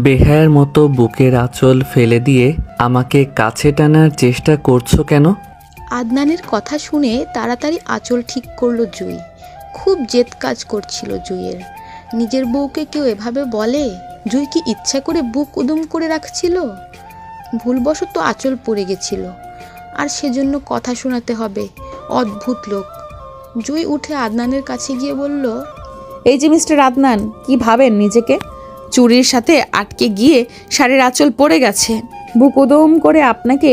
বেহায়ার মতো বুকের আঁচল ফেলে দিয়ে আমাকে কাছে টানার চেষ্টা করছো কেন? আদনানের কথা শুনে তাড়াতাড়ি আঁচল ঠিক করলো জুই। খুব জেদ কাজ করছিল জুইয়ের। নিজের বউকে কেউ এভাবে বলে? জুই কি ইচ্ছা করে বুক উদুম করে রাখছিল? ভুলবশত আঁচল পড়ে গেছিল, আর সেজন্য কথা শোনাতে হবে। অদ্ভুত লোক। জুই উঠে আদনানের কাছে গিয়ে বলল, এই যে মিস্টার আদনান, কি ভাবেন নিজেকে? চুরির সাথে আটকে গিয়ে শাড়ির আঁচল পড়ে গেছে। বুক উদম করে আপনাকে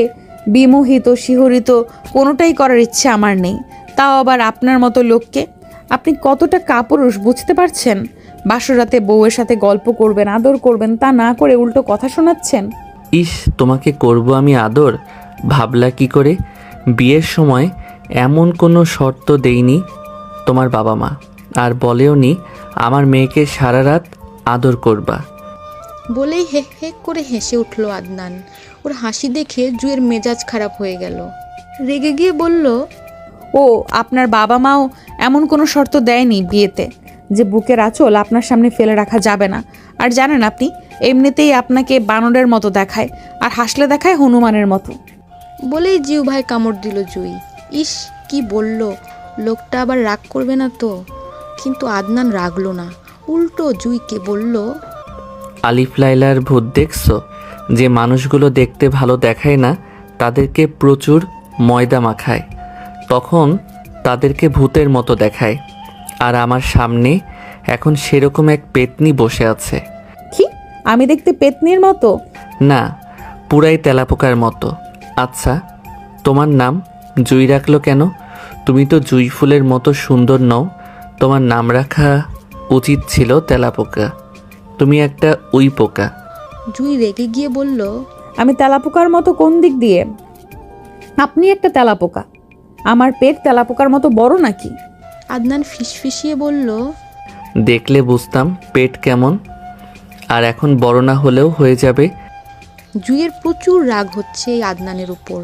বিমোহিত শিহরিত কোনোটাই করার ইচ্ছে আমার নেই, তাও আবার আপনার মতো লোককে। আপনি কতটা কাপুরুষ বুঝতে পারছেন? বাসরাতে বউয়ের সাথে গল্প করবেন, আদর করবেন, তা না করে উল্টো কথা শোনাচ্ছেন। ইস, তোমাকে করব আমি আদর? ভাবলা কি করে? বিয়ের সময় এমন কোনো শর্ত দেইনি তোমার বাবা মা, আর বলেওনি আমার মেয়েকে সারা রাত আদর করবা। বলেই হে হে করে হেসে উঠল আদনান। ওর হাসি দেখে জুইয়ের মেজাজ খারাপ হয়ে গেল। রেগে গিয়ে বলল, ও আপনার বাবা মাও এমন কোনো শর্ত দেয়নি বিয়েতে যে বুকের আঁচল আপনার সামনে ফেলে রাখা যাবে না। আর জানেন, আপনি এমনিতেই আপনাকে বানরের মতো দেখায়, আর হাসলে দেখায় হনুমানের মতো। বলেই জিউ ভাই কামড় দিল জুই। ইস, কি বলল! লোকটা আবার রাগ করবে না তো? কিন্তু আদনান রাগলো না, উল্টো জুইকে বলল, আলিফ লায়লার ভূত দেখছো? যে মানুষগুলো দেখতে ভালো দেখায় না, তাদেরকে প্রচুর ময়দা মাখায়, তখন তাদেরকে ভূতের মতো দেখায়। আর আমার সামনে এখন সেরকম এক পেতনি বসে আছে। কি, আমি দেখতে পেতনির মতো? না, পুরাই তেলাপোকার মতো। আচ্ছা, তোমার নাম জুই রাখলো কেন? তুমি তো জুই ফুলের মতো সুন্দর নও। তোমার নাম রাখা উচিত ছিল তেলাপোকা। তুমি একটা উই পোকা। জুই রেগে গিয়ে বলল, আমি তেলাপোকার মতো কোন দিক দিয়ে? আপনি একটা তেলাপোকা। আমার পেট তেলাপোকার মতো বড় নাকি? আদনান ফিসফিসিয়ে বলল, দেখলে বুঝতাম পেট কেমন। আর এখন বড় না হলেও হয়ে যাবে। জুইয়ের প্রচুর রাগ হচ্ছে এই আদনানের উপর।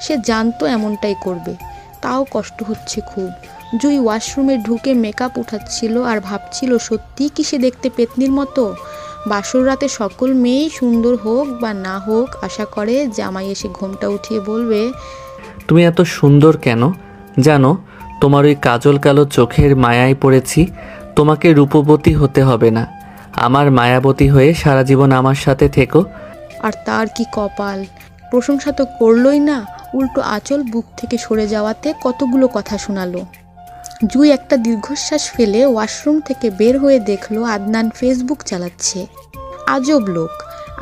সে জানতো এমনটাই করবে, তাও কষ্ট হচ্ছে খুব। জুই ওয়াশরুমে ঢুকে মেকআপ উঠাচ্ছিল আর ভাবছিল, সত্যি কি সে দেখতে পেতনির মতো? বাসর রাতে সকল মেয়েই সুন্দর হোক বা না হোক আশা করে জামাই এসে ঘোমটা উঠিয়ে বলবে, তুমি এত সুন্দর কেন? জানো, তোমার ওই কাজল কালো চোখের মায়ায় পড়েছি। তোমাকে রূপবতী হতে হবে না, আমার মায়াবতী হয়ে সারা জীবন আমার সাথে থেকো। আর তার কি কপাল! প্রশংসা তো করলই না, উল্টো আঁচল বুক থেকে সরে যাওয়াতে কতগুলো কথা শোনালো। জুই একটা দীর্ঘশ্বাস ফেলে ওয়াশরুম থেকে বের হয়ে দেখলো আদনান ফেসবুক চালাচ্ছে। আজব লোক!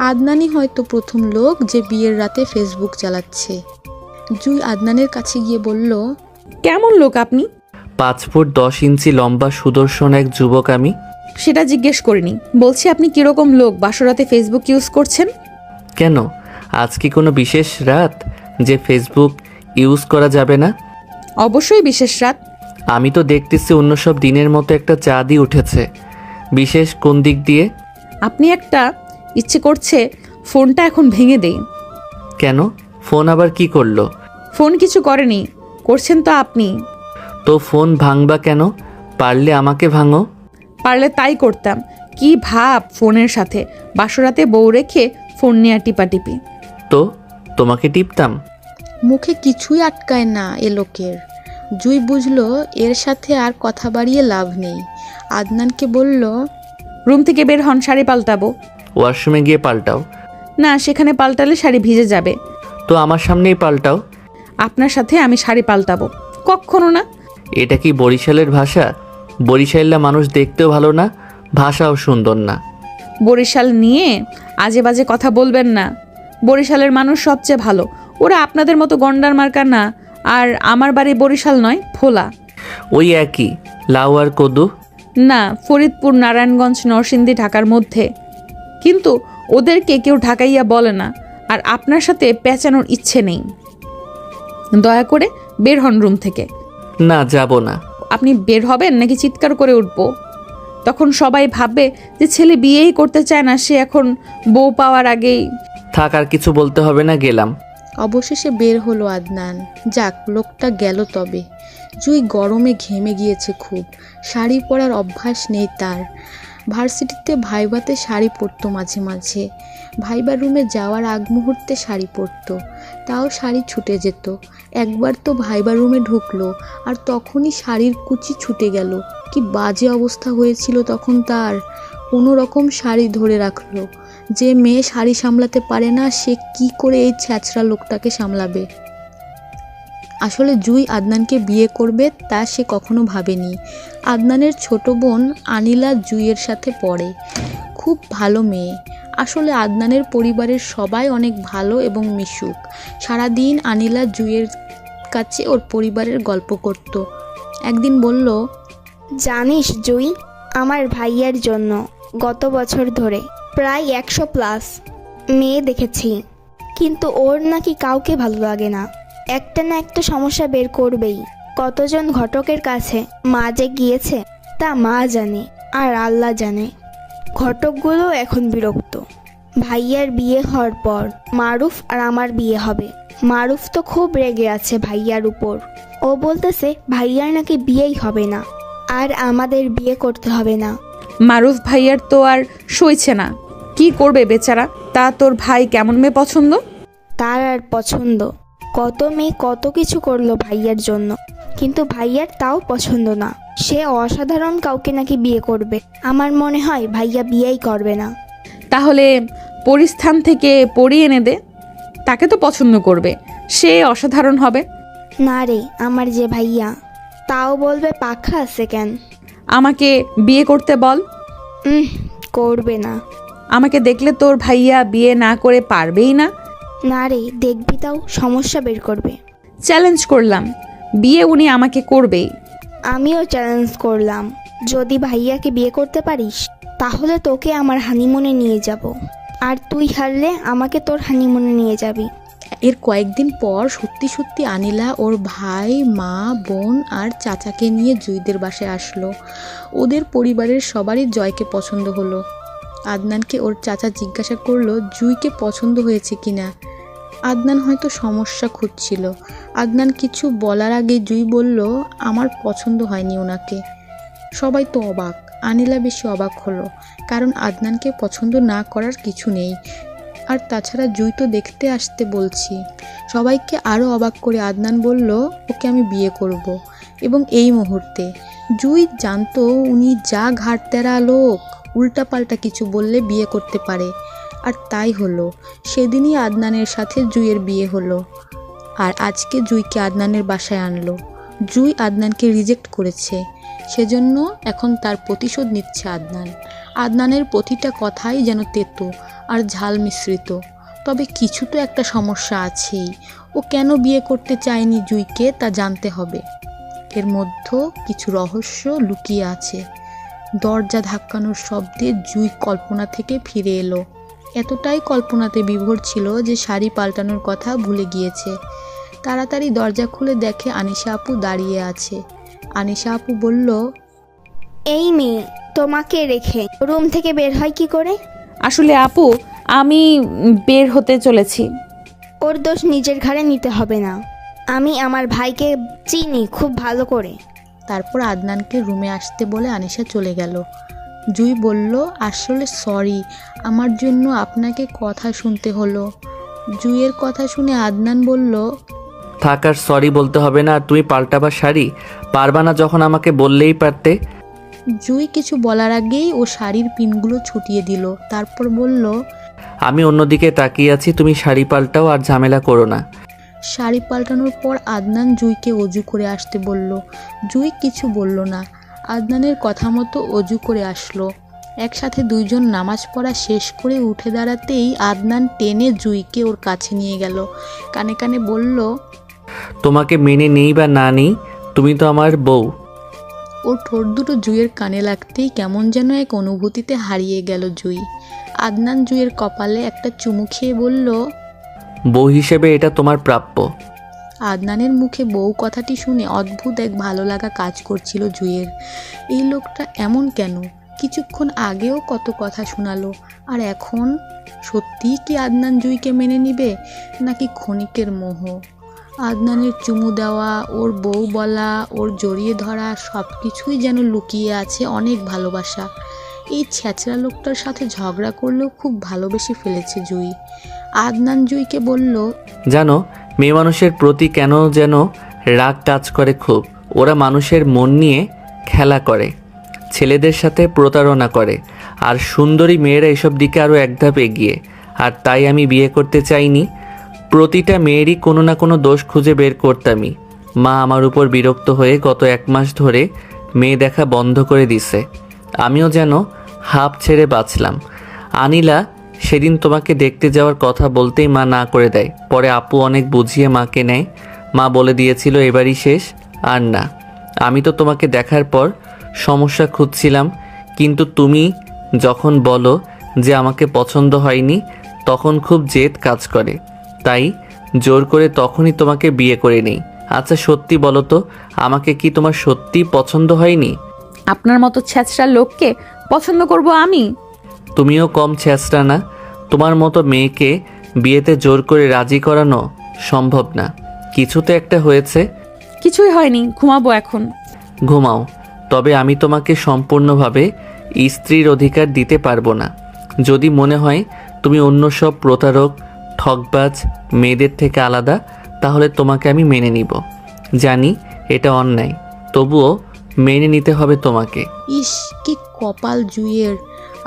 আদনানই হয়তো প্রথম লোক যে বিয়ের রাতে ফেসবুক চালাচ্ছে। জুই আদনানের কাছে গিয়ে বলল, কেমন লোক আপনি? 5 ফুট 10 ইঞ্চি লম্বা সুদর্শন এক যুবক আমি। সেটা জিজ্ঞেস করিনি, বলছি আপনি কিরকম লোক বাসরাতে ফেসবুক ইউজ করছেন? কেন, আজ কি কোনো বিশেষ রাত যে ফেসবুক ইউজ করা যাবে না? অবশ্যই বিশেষ রাত। আমি তো দেখতেছি অন্য সব দিনের মতো একটা চাঁদই উঠেছে। বিশেষ কোন দিক দিয়ে? আপনি একটা ইচ্ছে করছে ফোনটা এখন ভেঙে দেই। কেন, ফোন আবার কি করলো? ফোন কিছু করেনি, করছেন তো আপনি। তো ফোন ভাঙবা কেন? পারলে আমাকে ভাঙো। পারলে তাই করতাম। কি ভাব ফোনের সাথে, বাসরাতে বউ রেখে ফোন নিয়ে টিপাটিপি। তো তোমাকে টিপতাম। মুখে কিছুই আটকায় না এ লোকের। জুই বুঝলো এর সাথে আর কথা বাড়িয়ে লাভ নেই। আদনানকে বলল, রুম থেকে বের হন, শাড়ি পাল্টাবো। ওয়াশরুমে গিয়ে পাল্টাও। না, সেখানে পাল্টালে শাড়ি ভিজে যাবে। তো আমার সামনেই পাল্টাও। আপনার সাথে আমি শাড়ি পাল্টাবো? কখনো না। এটা কি বরিশালের ভাষা? বরিশালের মানুষ দেখতেও ভালো না, ভাষাও সুন্দর না। বরিশাল নিয়ে আজে বাজে কথা বলবেন না। বরিশালের মানুষ সবচেয়ে ভালো, ওরা আপনাদের মতো গন্ডার মার্কা না। আর আমার বাড়ি বরিশাল নয়, ভোলা। ওই একই, লাউ আর কদু। না, ফরিদপুর, নারায়ণগঞ্জ, নরসিংদী ঢাকার মধ্যে। কিন্তু ওদেরকে কেউ ঢাকাইয়া বলে না। আর আপনার সাথে পেঁচানোর ইচ্ছে নেই। দয়া করে বের হন রুম থেকে। না, যাব না। আপনি বের হবেন নাকি চিৎকার করে উঠবো? তখন সবাই ভাববে যে ছেলে বিয়েই করতে চায় না, সে এখন বউ পাওয়ার আগেই। থাক, আর কিছু বলতে হবে না, গেলাম। অবশেষে বের হলো আদনান। যাক, লোকটা গেল তবে। জুই গরমে ঘেমে গিয়েছে খুব। শাড়ি পরার অভ্যাস নেই তার। ভার্সিটিতে ভাইভাতে শাড়ি পরতো মাঝে মাঝে, ভাইবার রুমে যাওয়ার আগ মুহূর্তে শাড়ি পরতো, তাও শাড়ি ছুটে যেত। একবার তো ভাইবার রুমে ঢুকলো আর তখনই শাড়ির কুচি ছুটে গেল। কি বাজে অবস্থা হয়েছিল তখন তার। কোনো রকম শাড়ি ধরে রাখলো। যে মেয়ে শাড়ি সামলাতে পারে না সে কি করে এই ছ্যাঁচড়া লোকটাকে সামলাবে। আসলে জুই আদনানকে বিয়ে করবে তা সে কখনো ভাবেনি। আদনানের ছোট বোন আনিলা জুইয়ের সাথে পড়ে, খুব ভালো মেয়ে। আসলে আদনানের পরিবারের সবাই অনেক ভালো এবং মিশুক। সারাদিন আনিলা জুইয়ের কাছে ওর পরিবারের গল্প করত। একদিন বলল, জানিস জুই, আমার ভাইয়ার জন্য গত বছর ধরে প্রায় 100+ মেয়ে দেখেছি, কিন্তু ওর নাকি কাউকে ভালো লাগে না। একটা না একটা সমস্যা বের করবেই। কতজন ঘটকের কাছে মা যে গিয়েছে তা মা জানে আর আল্লাহ জানে। ঘটকগুলো এখন বিরক্ত। ভাইয়ার বিয়ে হওয়ার পর মারুফ আর আমার বিয়ে হবে। মারুফ তো খুব রেগে আছে ভাইয়ার উপর। ও বলতেছে ভাইয়ার নাকি বিয়েই হবে না আর আমাদের বিয়ে করতে হবে না। মারুফ ভাইয়ার তো আর সইছে না, কি করবে বেচারা। তা তোর ভাই কেমন মেয়ে পছন্দ? তার আর পছন্দ, কত মেয়ে কত কিছু করলো ভাইয়ার জন্য, কিন্তু ভাইয়ার তাও পছন্দ না। সে অসাধারণ কাউকে নাকি বিয়ে করবে। আমার মনে হয় ভাইয়া বিয়েই করবে না। তাহলে পরিস্থান থেকে পড়িয়ে এনে দে, তাকে তো পছন্দ করবে, সে অসাধারণ হবে। না রে, আমার যে ভাইয়া, তাও বলবে পাখা আছে কেন। আমাকে বিয়ে করতে বল। করবে না। আমাকে দেখলে তোর ভাইয়া বিয়ে না করে পারবেই না। না রে, দেখবি তাও সমস্যা বের করবে। চ্যালেঞ্জ করলাম, বিয়ে উনি আমাকে করবেই। আমিও চ্যালেঞ্জ করলাম, যদি ভাইয়াকে বিয়ে করতে পারিস তাহলে তোকে আমার হানিমুনে নিয়ে যাব, আর তুই হারলে আমাকে তোর হানিমুনে নিয়ে যাবি। এর কয়েকদিন পর সত্যি সত্যি আনিলা ওর ভাই, মা, বোন আর চাচাকে নিয়ে জুইদের বাসায় আসলো। ওদের পরিবারের সবারই জয়কে পছন্দ হলো। আদনানকে ওর চাচা জিজ্ঞাসা করলো জুইকে পছন্দ হয়েছে কিনা। আদনান হয়তো সমস্যা খুঁজছিল। আদনান কিছু বলার আগে জুই বলল, আমার পছন্দ হয়নি ওনাকে। সবাই তো অবাক, আনিলা বেশি অবাক হলো, কারণ আদনানকে পছন্দ না করার কিছু নেই। আর তাছাড়া জুই তো দেখতে আসতে বলছি। সবাইকে আরও অবাক করে আদনান বলল, ওকে আমি বিয়ে করব, এবং এই মুহূর্তে। জুই জানতো উনি যা ঘাড়তেরা লোক, উল্টাপাল্টা কিছু বললে বিয়ে করতে পারে। আর তাই হলো। সেদিনই আদনানের সাথে জুইয়ের বিয়ে হলো। আর আজকে জুইকে আদনানের বাসায় আনলো। জুই আদনানকে রিজেক্ট করেছে, সেজন্য এখন তার প্রতিশোধ নিচ্ছে আদনান। আদনানের প্রতিটা কথাই যেন তেতো আর ঝাল মিশ্রিত। তবে কিছু তো একটা সমস্যা আছেই। ও কেন বিয়ে করতে চায়নি জুইকে তা জানতে হবে। এর মধ্যে কিছু রহস্য লুকিয়ে আছে। দরজা ধাক্কানোর শব্দে জুই কল্পনা থেকে ফিরে এলো। এতটাই কল্পনাতে বিভোর ছিল যে শাড়ি পাল্টানোর কথা ভুলে গিয়েছে। তাড়াতাড়ি দরজা খুলে দেখে আনিশা আপু দাঁড়িয়ে আছে। আনিশা আপু বলল, এই মেয়ে তোমাকে রেখে রুম থেকে বের হয় কি করে? আসলে আপু, আমি বের হতে চলেছি। ওর দোষ নিজের ঘাড়ে নিতে হবে না। আমি আমার ভাইকে চিনি খুব ভালো করে। তারপর আদনানকে রুমে আসতে বলে আনিশা চলে গেল। জুই বলল, আসলে সরি, আমার জন্য আপনাকে কথা শুনতে হলো। জুইয়ের কথা শুনে আদনান বলল, থাক, আর সরি বলতে হবে না। আর তুমি পাল্টাবা শাড়ি পারবা না যখন আমাকে বললেই পারতে। জুই কিছু বলার আগেই ও শাড়ির পিনগুলো ছুটিয়ে দিল। তারপর বলল, আমি অন্যদিকে তাকিয়ে আছি, তুমি শাড়ি পাল্টাও আর ঝামেলা করো না। শাড়ি পাল্টানোর পর আদনান জুইকে অজু করে আসতে বলল। জুই কিছু বলল না। আদনানের কথা মতো অজু করে আসলো। একসাথে দুইজন নামাজ পড়া শেষ করে উঠে দাঁড়াতেই আদনান টেনে জুইকে ওর কাছে নিয়ে গেল। কানে কানে বলল, তোমাকে মেনে নেই বা না নেই, তুমি তো আমার বউ। ওর ঠোঁট দুটো জুইয়ের কানে লাগতেই কেমন যেন এক অনুভূতিতে হারিয়ে গেল জুই। আদনান জুইয়ের কপালে একটা চুমু খেয়ে বলল, বউ হিসেবে এটা তোমার প্রাপ্য। আদনানের মুখে বউ কথাটি শুনে অদ্ভুত এক ভালো লাগা কাজ করছিল জুইয়ের। এই লোকটা এমন কেন? কিছুক্ষণ আগেও কত কথা শোনালো, আর এখন সত্যিই কি আদনান জুইকে মেনে নিবে, নাকি ক্ষণিকের মোহ? আদনানের চুমু দেওয়া, ওর বউ বলা, ওর জড়িয়ে ধরা, সব কিছুই যেন লুকিয়ে আছে অনেক ভালোবাসা। এই ছেঁচড়া লোকটার সাথে ঝগড়া করলেও খুব ভালোবেসে ফেলেছে জুই। আদনান জুইকে বলল, জানো, মেয়ে মানুষের প্রতি কেন যেন রাগ কাজ করে খুব। ওরা মানুষের মন নিয়ে খেলা করে, ছেলেদের সাথে প্রতারণা করে, আর সুন্দরী মেয়েরা এসব দিকে আরও এক ধাপ এগিয়ে। আর তাই আমি বিয়ে করতে চাইনি। প্রতিটা মেয়েরই কোনো না কোনো দোষ খুঁজে বের করতামই। মা আমার উপর বিরক্ত হয়ে গত 1 মাস ধরে মেয়ে দেখা বন্ধ করে দিছে। আমিও যেন হাঁপ ছেড়ে বাঁচলাম। আনিলা সেদিন তোমাকে দেখতে যাওয়ার কথা বলতেই মা না করে দেয়। পরে আপু অনেক বুঝিয়ে মাকে নেয়। মা বলে দিয়েছিল এবারই শেষ, আর না। আমি তো তোমাকে দেখার পর সমস্যা খুঁজছিলাম, কিন্তু তুমি যখন বলো যে আমাকে পছন্দ হয়নি, তখন খুব জেদ কাজ করে। তাই জোর করে তখনই তোমাকে বিয়ে করে নেই। আচ্ছা সত্যি বলো তো, আমাকে কি তোমার সত্যি পছন্দ হয়নি? আপনার মতো ছেঁচড়া লোককে পছন্দ করব আমি? তুমিও কম ছেঁচড়া না। তোমার মতো মেয়েকে বিয়েতে জোর করে রাজি করানো সম্ভব না। কিছু তো একটা হয়েছে। কিছুই হয়নি, ঘুমাবো এখন। ঘুমাও, তবে আমি তোমাকে সম্পূর্ণভাবে স্ত্রীর অধিকার দিতে পারবো না। যদি মনে হয় তুমি অন্য সব প্রতারক ঠকবাজ মেয়েদের থেকে আলাদা, তাহলে তোমাকে আমি মেনে নিব। জানি এটা অন্যায়, তবুও মেনে নিতে হবে তোমাকে। ইস, কি কপাল জুইয়ের।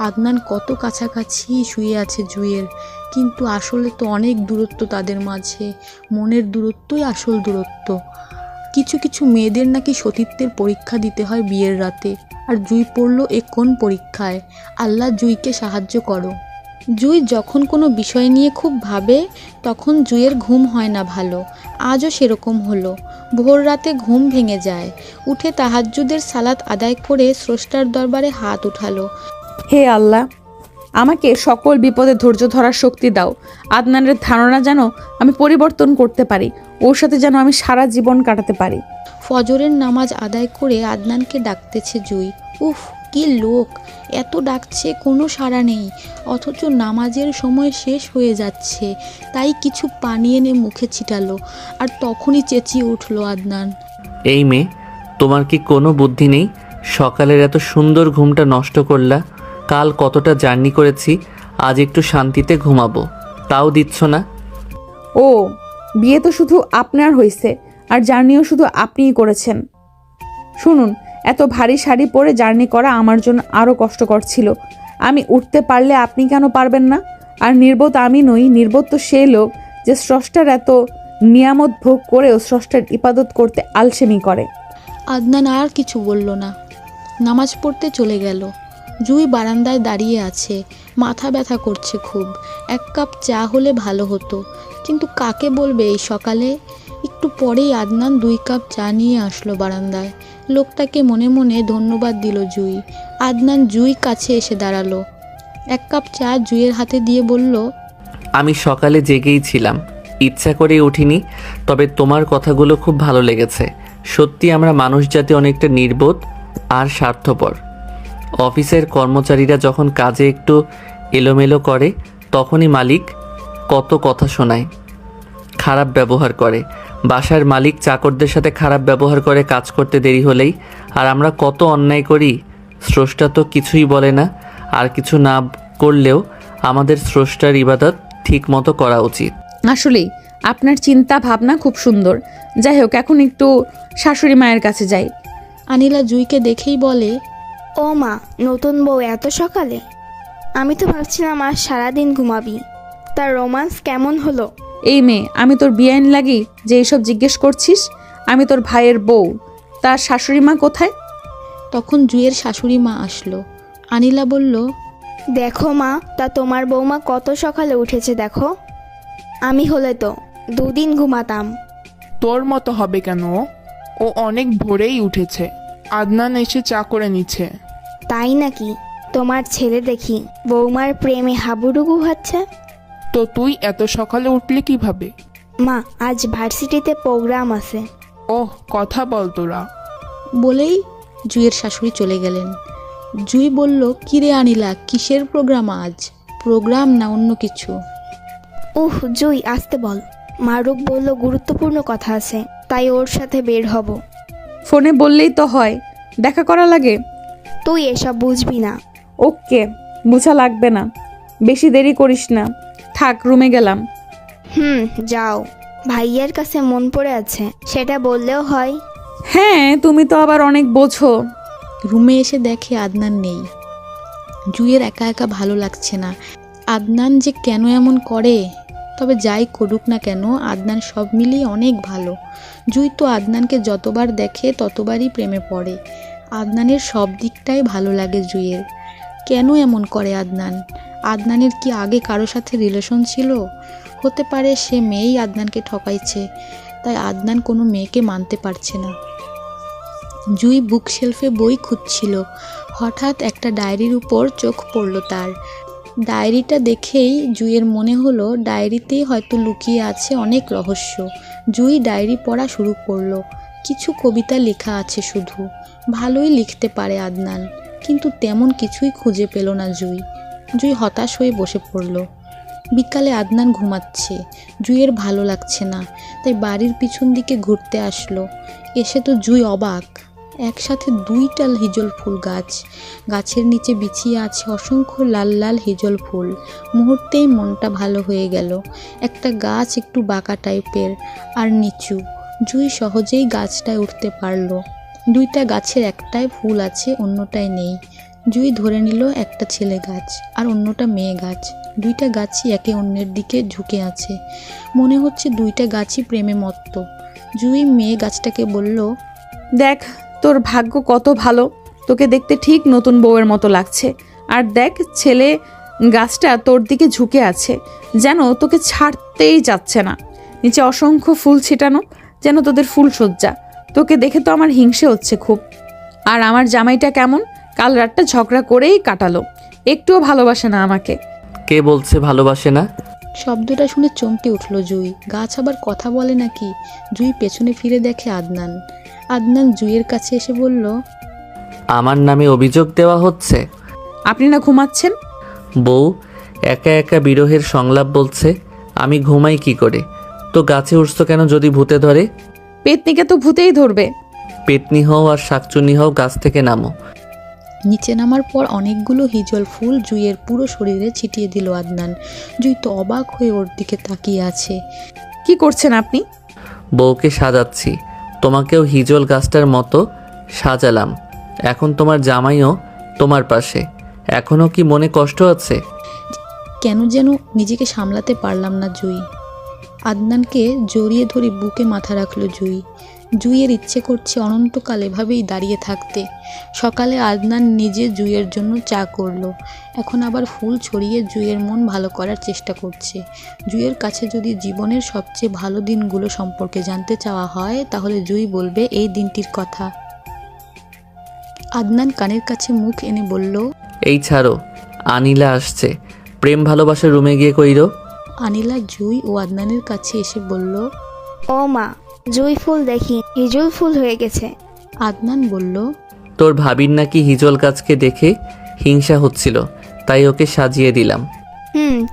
আদনান কত কাছাকাছি শুয়ে আছে জুইয়ের, কিন্তু আসলে তো অনেক দূরত্ব তাদের মাঝে। মনের দূরত্বই আসল দূরত্ব। কিছু কিছু মেয়েদের নাকি সতীত্বের পরীক্ষা দিতে হয় বিয়ের রাতে, আর জুই পড়ল এ কোন পরীক্ষায়? আল্লাহ জুইকে সাহায্য করো। জুই যখন কোনো বিষয় নিয়ে খুব ভাবে, তখন জুইয়ের ঘুম হয় না ভালো। আজও সেরকম হলো। ভোর রাতে ঘুম ভেঙে যায়। উঠে তাহাজ্জুদের সালাত আদায় করে স্রষ্টার দরবারে হাত উঠালো। হে আল্লাহ, আমাকে সকল বিপদে ধৈর্য ধরার শক্তি দাও। আদনানের ধারণা যেন আমি পরিবর্তন করতে পারি, ওর সাথে যেন আমি সারা জীবন কাটাতে পারি। ফজরের নামাজ আদায় করে আদনানকে ডাকতেছে জুই। উফ, কি লোক! এত ডাকছে, কোনো সাড়া নেই, অথচ নামাজের সময় শেষ হয়ে যাচ্ছে। তাই কিছু পানি এনে মুখে ছিটালো, আর তখনই চেঁচিয়ে উঠল আদনান। এই মেয়ে, তোমার কি কোনো বুদ্ধি নেই? সকালের এত সুন্দর ঘুমটা নষ্ট করলা। কাল কতটা জার্নি করেছি, আজ একটু শান্তিতে ঘুমাবো, তাও দিচ্ছ না। ও, বিয়ে তো শুধু আপনার হয়েছে, আর জার্নিও শুধু আপনিই করেছেন। শুনুন, এত ভারী শাড়ি পরে জার্নি করা আমার জন্য আরও কষ্টকর ছিল। আমি উঠতে পারলে আপনি কেন পারবেন না? আর নির্বোধ আমি নই, নির্বোধ তো সেই লোক যে স্রষ্টার এত নিয়ামত ভোগ করেও স্রষ্টার ইবাদত করতে আলসেমি করে। আদনান আর কিছু বলল না, নামাজ পড়তে চলে গেল। জুই বারান্দায় দাঁড়িয়ে আছে, মাথা ব্যথা করছে খুব। 1 কাপ চা হলে ভালো হতো, কিন্তু কাকে বলবে এই সকালে? একটু পরেই আদনান 2 কাপ চা নিয়ে আসলো বারান্দায়। লোকটাকে মনে মনে ধন্যবাদ দিল জুই। আদনান জুই কাছে এসে দাঁড়ালো, 1 কাপ চা জুইয়ের হাতে দিয়ে বলল, আমি সকালে জেগেই ছিলাম, ইচ্ছা করেই উঠিনি। তবে তোমার কথাগুলো খুব ভালো লেগেছে। সত্যি আমরা মানুষ জাতি অনেকটা নির্বোধ আর স্বার্থপর। অফিসের কর্মচারীরা যখন কাজে একটু এলোমেলো করে, তখনই মালিক কত কথা শোনায়, খারাপ ব্যবহার করে। বাসার মালিক চাকরদের সাথে খারাপ ব্যবহার করে কাজ করতে দেরি হলেই। আর আমরা কত অন্যায় করি। স্রষ্টা তো কিছুই বলে না। আর কিছু না করলেও আমাদের স্রষ্টার ইবাদত ঠিক মতো করা উচিত। আসলেই আপনার চিন্তা ভাবনা খুব সুন্দর। যাই হোক, এখন একটু শাশুড়ি মায়ের কাছে যাই। আনিলা জুইকে দেখেই বলে, ও মা, নতুন বউ এত সকালে? আমি তো ভাবছিলাম আজ সারাদিন ঘুমাবি। তার রোমান্স কেমন হলো? এই মেয়ে, আমি তোর বিয়াইন লাগি যে এইসব জিজ্ঞেস করছিস? আমি তোর ভাইয়ের বউ, তার শাশুড়ি মা কোথায়? তখন জুইয়ের শাশুড়ি মা আসলো। আনিলা বলল, দেখো মা, তা তোমার বৌমা কত সকালে উঠেছে দেখো। আমি হলে তো 2 দিন ঘুমাতাম। তোর মতো হবে কেন? ও অনেক ভোরেই উঠেছে। আদনান এসে চা করে নিচ্ছে। তাই নাকি? তোমার ছেলে দেখি বৌমার প্রেমে হাবুডুবু হচ্ছে। তো তুই এত সকালে উঠলি কিভাবে? মা, আজ ভার্সিটিতে প্রোগ্রাম আছে। ওহ, কথা বল তোরা। বলেই জুইয়ের শাশুড়ি চলে গেলেন। জুই বলল, কিরে আনিলা, কিসের প্রোগ্রাম আজ? প্রোগ্রাম না অন্য কিছু? জুই, আসতে বল। মারুক বলল গুরুত্বপূর্ণ কথা আছে, তাই ওর সাথে বের হব। ফোনে বললেই তো হয়, দেখা করা লাগে? তুই এসব বুঝবি না। ওকে, বুঝা লাগবে না। বেশি দেরি করিস না, থাক, রুমে গেলাম। যাও। ভাইয়ার কাছে মন পড়ে আছে, সেটা বললেও হয়। হ্যাঁ, তুমি তো আবার অনেক বোঝো। রুমে এসে দেখে আদনান নেই। জুইয়ের একা একা ভালো লাগছে না। আদনান যে কেন এমন করে, তবে যাই করুক না কেন আদনান সব মিলিয়ে অনেক ভালো। জুই তো আদনানকে যতবার দেখে ততবারই প্রেমে পড়ে। আদনানের সব দিকটাই ভালো লাগে জুইয়ের। কেন এমন করে আদনান? আদনানের কি আগে কারো সাথে রিলেশন ছিল? হতে পারে সে মেয়েই আদনানকে ঠকাইছে, তাই আদনান কোনো মেয়েকে মানতে পারছে না। জুই বুক শেলফে বই খুঁজছিল, হঠাৎ একটা ডায়েরির উপর চোখ পড়ল তার। ডায়েরিটা দেখেই জুইয়ের মনে হলো ডায়েরিতেই হয়তো লুকিয়ে আছে অনেক রহস্য। জুই ডায়েরি পড়া শুরু করলো। কিছু কবিতা লেখা আছে শুধু। ভালোই লিখতে পারে আদনান, কিন্তু তেমন কিছুই খুঁজে পেল না জুই। জুই হতাশ হয়ে বসে পড়ল। বিকালে আদনান ঘুমাচ্ছে। জুইয়ের ভালো লাগছে না, তাই বাড়ির পিছন দিকে ঘুরতে আসলো। এসে তো জুই অবাক, একসাথে 2টা হিজল ফুল গাছ। গাছের নিচে বিছিয়ে আছে অসংখ্য লাল লাল হিজল ফুল। মুহূর্তেই মনটা ভালো হয়ে গেল। একটা গাছ একটু বাঁকা টাইপের আর নিচু। জুই সহজেই গাছটায় উঠতে পারল। 2টা গাছের একটায় ফুল আছে, অন্যটায় নেই। জুই ধরে নিল একটা ছেলে গাছ আর অন্যটা মেয়ে গাছ। 2টা গাছই একে অন্যের দিকে ঝুঁকে আছে। মনে হচ্ছে 2টা গাছই প্রেমে মত্ত। জুই মেয়ে গাছটাকে বলল, দেখ, তোর ভাগ্য কত ভালো, তোকে দেখতে ঠিক নতুন বউয়ের মতো লাগছে। আর দেখ, ছেলে গাছটা তোর দিকে ঝুঁকে আছে, যেন তোকে ছাড়তেই যাচ্ছে না। নিচে অসংখ্য ফুল ছিটানো, যেন তোদের ফুল সজ্জা। তোকে দেখে তো আমার হিংসে হচ্ছে খুব। আর আমার জামাইটা কেমন, কাল রাতটা ঝগড়া করেই কাটালো, একটুও ভালোবাসে না আমাকে। কে বলছে ভালোবাসে না? শব্দটা শুনে চমকে উঠল জুই। গাছ আবার কথা বলে নাকি? জুই পেছনে ফিরে দেখে আদনান। আদনান জুইয়ের কাছে এসে বলল, আমার নামে অভিযোগ দেওয়া হচ্ছে? আপনি না ঘুমাচ্ছেন? বউ একা একা বিরহের সংলাপ বলছে। আমি ঘুমাই কি করে? তো গাছে উঠছো কেন যদি ভূতে ধরে? পেতনিকে তো ভূতেই ধরবে। পেতনি হও আর শাকচুনি হও, গাছ থেকে নামো। নিচে নামার পর অনেকগুলো হিজল ফুল জুইয়ের পুরো শরীরে ছিটিয়ে দিল আদনান। জুই তো অবাক হয়ে ওর দিকে তাকিয়ে আছে। কি করছেন আপনি? বউকে সাজাচ্ছি, তোমাকেও হিজল গাছটার মতো সাজালাম। এখন তোমার জামাইও তোমার পাশে। এখনো কি মনে কষ্ট আছে? কেন যেন নিজেকে সামলাতে পারলাম না জুই। আদনানকে জড়িয়ে ধরে বুকে মাথা রাখল জুই। জুইয়ের ইচ্ছে করছে অনন্তকাল এভাবেই দাঁড়িয়ে থাকতে। সকালে আদনান নিজে জুইয়ের জন্য চা করলো। এখন আবার ফুল ছড়িয়ে জুইয়ের মন ভালো করার চেষ্টা করছে। জুইয়ের কাছে যদি জীবনের সবচেয়ে ভালো দিনগুলো সম্পর্কে জানতে চাওয়া হয়, তাহলে জুই বলবে এই দিনটির কথা। আদনান কানের কাছে মুখ এনে বলল, এই ছাড়ো, আনিলা আসছে। প্রেম ভালোবাসার রুমে গিয়ে কইরো। আনিলা জুই ও আদনানের কাছে এসে বলল, ও মা, জুই ফুল দেখি হিজল ফুল হয়ে গেছে। আদনান বলল, তোর ভাবির নাকি হিজল গাছকে দেখে হিংসা হচ্ছিল, তাই ওকে সাজিয়ে দিলাম।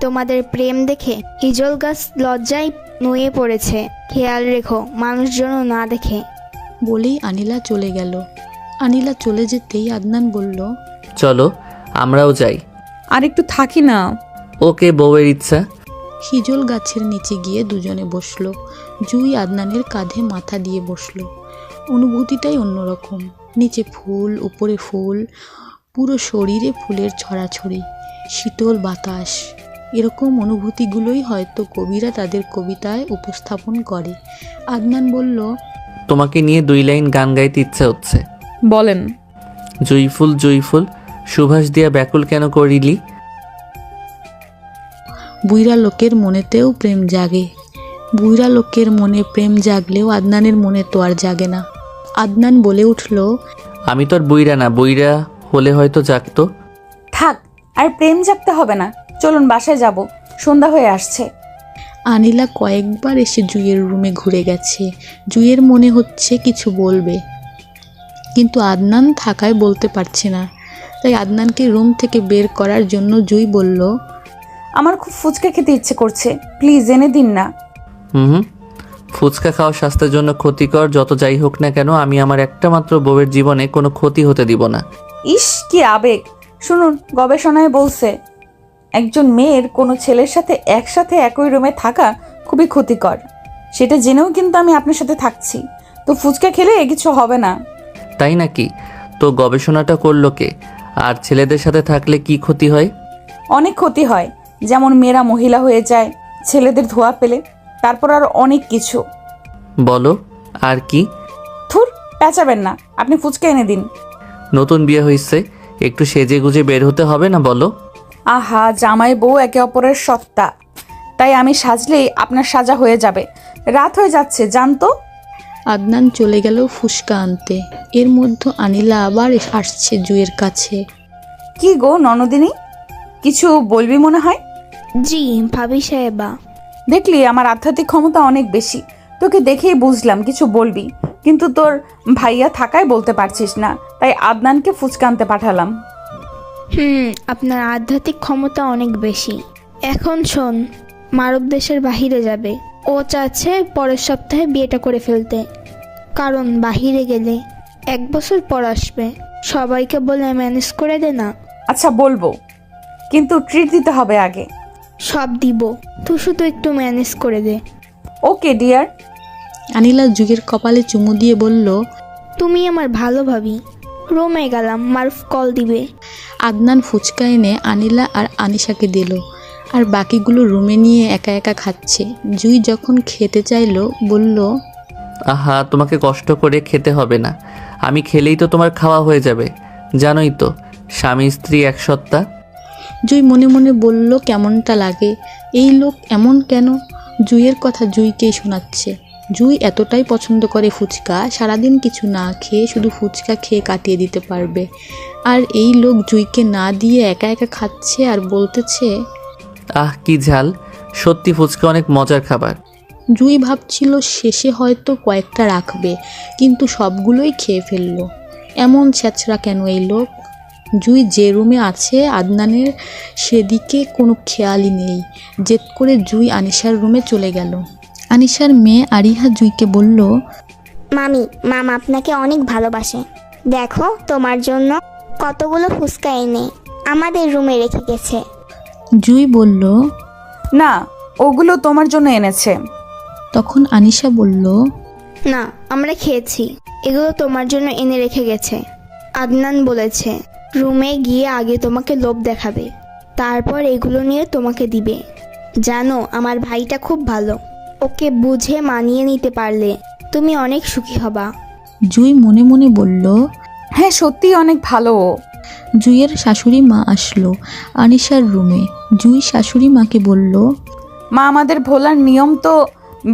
তোমাদের প্রেম দেখে হিজল গাছ লজ্জায় নুয়ে পড়েছে। খেয়াল রেখো মানুষ যেন না দেখে। বলেই আনিলা চলে গেল। আনিলা চলে যেতেই আদনান বলল, চলো আমরাও যাই। আর একটু থাকি না। ওকে, বউয়ের ইচ্ছা। হিজল গাছের নিচে গিয়ে দুজনে বসলো। জুই আদনানের কাঁধে মাথা দিয়ে বসলো। অনুভূতিটাই অন্যরকম। নিচে ফুল, উপরে ফুল, পুরো শরীরে ফুলের ছড়াছড়ি, শীতল বাতাস। এরকম অনুভূতিগুলোই হয়তো কবিরা তাদের কবিতায় উপস্থাপন করে। আদনান বলল, তোমাকে নিয়ে 2 লাইন গান গাইতে ইচ্ছা হচ্ছে। বলেন। জুইফুল জুইফুল, সুভাষ দিয়া ব্যাকুল কেন করিলি? বুইরা লোকের মনেতেও প্রেম জাগে। বুইরা লোকের মনে প্রেম জাগলেও আদনানের মনে তো আর জাগে না। আদনান বলে উঠল, আমি তোর বুইরা না, বুইরা হলে হয়তো জাগতো। থাক, আর প্রেম জাগতে হবে না, চলুন বাসায় যাব, সন্ধ্যা হয়ে আসছে। আনিলা কয়েকবার এসে জুইয়ের রুমে ঘুরে গেছে। জুইয়ের মনে হচ্ছে কিছু বলবে, কিন্তু আদনান থাকায় বলতে পারছে না। তাই আদনানকে রুম থেকে বের করার জন্য জুই বলল, আমার খুব ফুচকা খেতে ইচ্ছে করছে, প্লিজ এনে দিন না। হুম, ফুচকা খাওয়া স্বাস্থ্যের জন্য ক্ষতিকর। যত যাই হোক না কেন, আমি আমার একটা মাত্র বউয়ের জীবনে কোনো ক্ষতি হতে দিব না। ইস, কি আবেগ! শুনুন, গবেষণায় বলছে একজন মেয়ের কোনো ছেলের সাথে একসাথে একই রুমে থাকা খুবই ক্ষতিকর। সেটা জেনেও কিন্তু আমি আপনার সাথে থাকছি, তো ফুচকা খেলে কিছু হবে না। তাই নাকি? তো গবেষণাটা করলো কে? আর ছেলেদের সাথে থাকলে কি ক্ষতি হয়? অনেক ক্ষতি হয়, যেমন মেয়েরা মহিলা হয়ে যায় ছেলেদের ধোয়া পেলে, তারপর আর অনেক কিছু। বলো, আর কি? থুর, পেঁচাবেন না, আপনি ফুচকা এনে দিন। নতুন বিয়ে হয়েছে, একটু সেজে গুজে বের হতে হবে না বলো? আহা, জামাই বউ একে অপরের সত্তা, তাই আমি সাজলেই আপনার সাজা হয়ে যাবে। রাত হয়ে যাচ্ছে, জানতো। আদনান চলে গেল ফুসকা আনতে। এর মধ্যে আনিলা আবার আসছে জুইয়ের কাছে। কি গো ননদিনী, কিছু বলবি মনে হয়? জি ভাবি সাহেবা। দেখলি আমার আধ্যাত্মিক ক্ষমতা অনেক বেশি, তোকে দেখেই বুঝলাম কিছু বলবি, কিন্তু তোর ভাইয়া থাকায় বলতে পারছিস না, তাই আদনানকে ফুচকা আনতে পাঠালাম। আপনার আধ্যাত্মিক ক্ষমতা অনেক বেশি। এখন শোন, মারব দেশের বাহিরে যাবে। ও চাচ্ছে পরের সপ্তাহে বিয়েটা করে ফেলতে, কারণ বাহিরে গেলে 1 বছর পর আসবে। সবাইকে বলে ম্যানেজ করে দে না। আচ্ছা বলবো, কিন্তু ট্রিট দিতে হবে আগে। সব দিব, তুই শুধু একটু ম্যানেজ করে দে। Okay dear. আনিলা জুইয়ের কপালে চুমু দিয়ে বলল, তুমি আমার ভালো ভাবি। রুমে গেলাম, মারুফ কল দিবে। আদনান ফুচকা এনে আনিলা আর আনিশাকে দিল, আর বাকিগুলো রুমে নিয়ে একা একা খাচ্ছে। জুই যখন খেতে চাইলো বলল, আহা, তোমাকে কষ্ট করে খেতে হবে না, আমি খেলেই তো তোমার খাওয়া হয়ে যাবে। জানোই তো, স্বামী স্ত্রী এক সত্তা। জুই মনে মনে বলল, কেমনটা লাগে, এই লোক এমন কেন? জুইয়ের কথা জুইকেই শোনাচ্ছে। জুই এতটাই পছন্দ করে ফুচকা, সারাদিন কিছু না খেয়ে শুধু ফুচকা খেয়ে কাটিয়ে দিতে পারবে। আর এই লোক জুইকে না দিয়ে একা একা খাচ্ছে আর বলতেছে। আহ, কি ঝাল! সত্যি ফুচকা অনেক মজার খাবার। জুই ভাবছিল শেষে হয়তো কয়েকটা রাখবে, কিন্তু সবগুলোই খেয়ে ফেললো। এমন ছ্যাঁচড়া কেন এই লোক? জুই যে রুমে আছে আদনানের সেদিকে কোনো খেয়ালই নেই। জেদ করে জুই আনিশার রুমে চলে গেল। আনিশার মেয়ে আরিহা জুইকে বলল, মামি, মামা আপনাকে অনেক ভালোবাসে। দেখো তোমার জন্য কতগুলো ফুচকা এনে আমাদের রুমে রেখে গেছে। জুই বলল। না, ওগুলো তোমার জন্য এনেছে। তখন আনিশা বলল, না, আমরা খেয়েছি, এগুলো তোমার জন্য এনে রেখে গেছে। আদনান বলেছে রুমে গিয়ে আগে তোমাকে লোভ দেখাবে, তারপর এগুলো নিয়ে তোমাকে দিবে। জানো, আমার ভাইটা খুব ভালো, ওকে বুঝে মানিয়ে নিতে পারলে তুমি অনেক সুখী হবা। জুই মনে মনে বলল। হ্যাঁ, সত্যি অনেক ভালো ও। জুইয়ের শাশুড়ি মা আসলো আনিশার রুমে। জুই শাশুড়ি মাকে বলল, মা, আমাদের ভোলার নিয়ম তো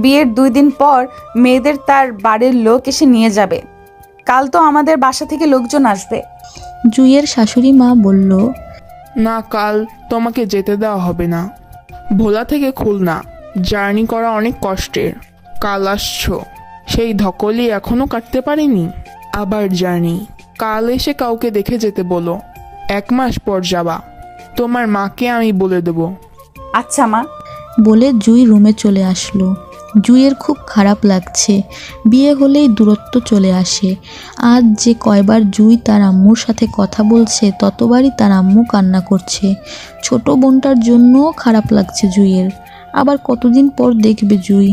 বিয়ের 2 দিন পর মেয়েদের তার বাড়ির লোক এসে নিয়ে যাবে। কাল তো আমাদের বাসা থেকে লোকজন আসবে। জুইয়ের শাশুড়ি মা বলল, না, কাল তোমাকে যেতে দেওয়া হবে না। ভোলা থেকে খুলনা জার্নি করা অনেক কষ্টের। কাল আসছো, সেই ধকলই এখনো কাটতে পারিনি, আবার জার্নি। কাল এসে কাউকে দেখে যেতে বলো, 1 মাস পর যাবা। তোমার মাকে আমি বলে দেবো। আচ্ছা মা। বলে জুই রুমে চলে আসলো। জুইয়ের খুব খারাপ লাগছে। বিয়ে হলেই দূরত্ব চলে আসে। আজ যে কয়বার জুই তার আম্মুর সাথে কথা বলছে ততবারই তার আম্মু কান্না করছে। ছোট বোনটার জন্যও খারাপ লাগছে জুইয়ের। আবার কতদিন পর দেখবে জুই,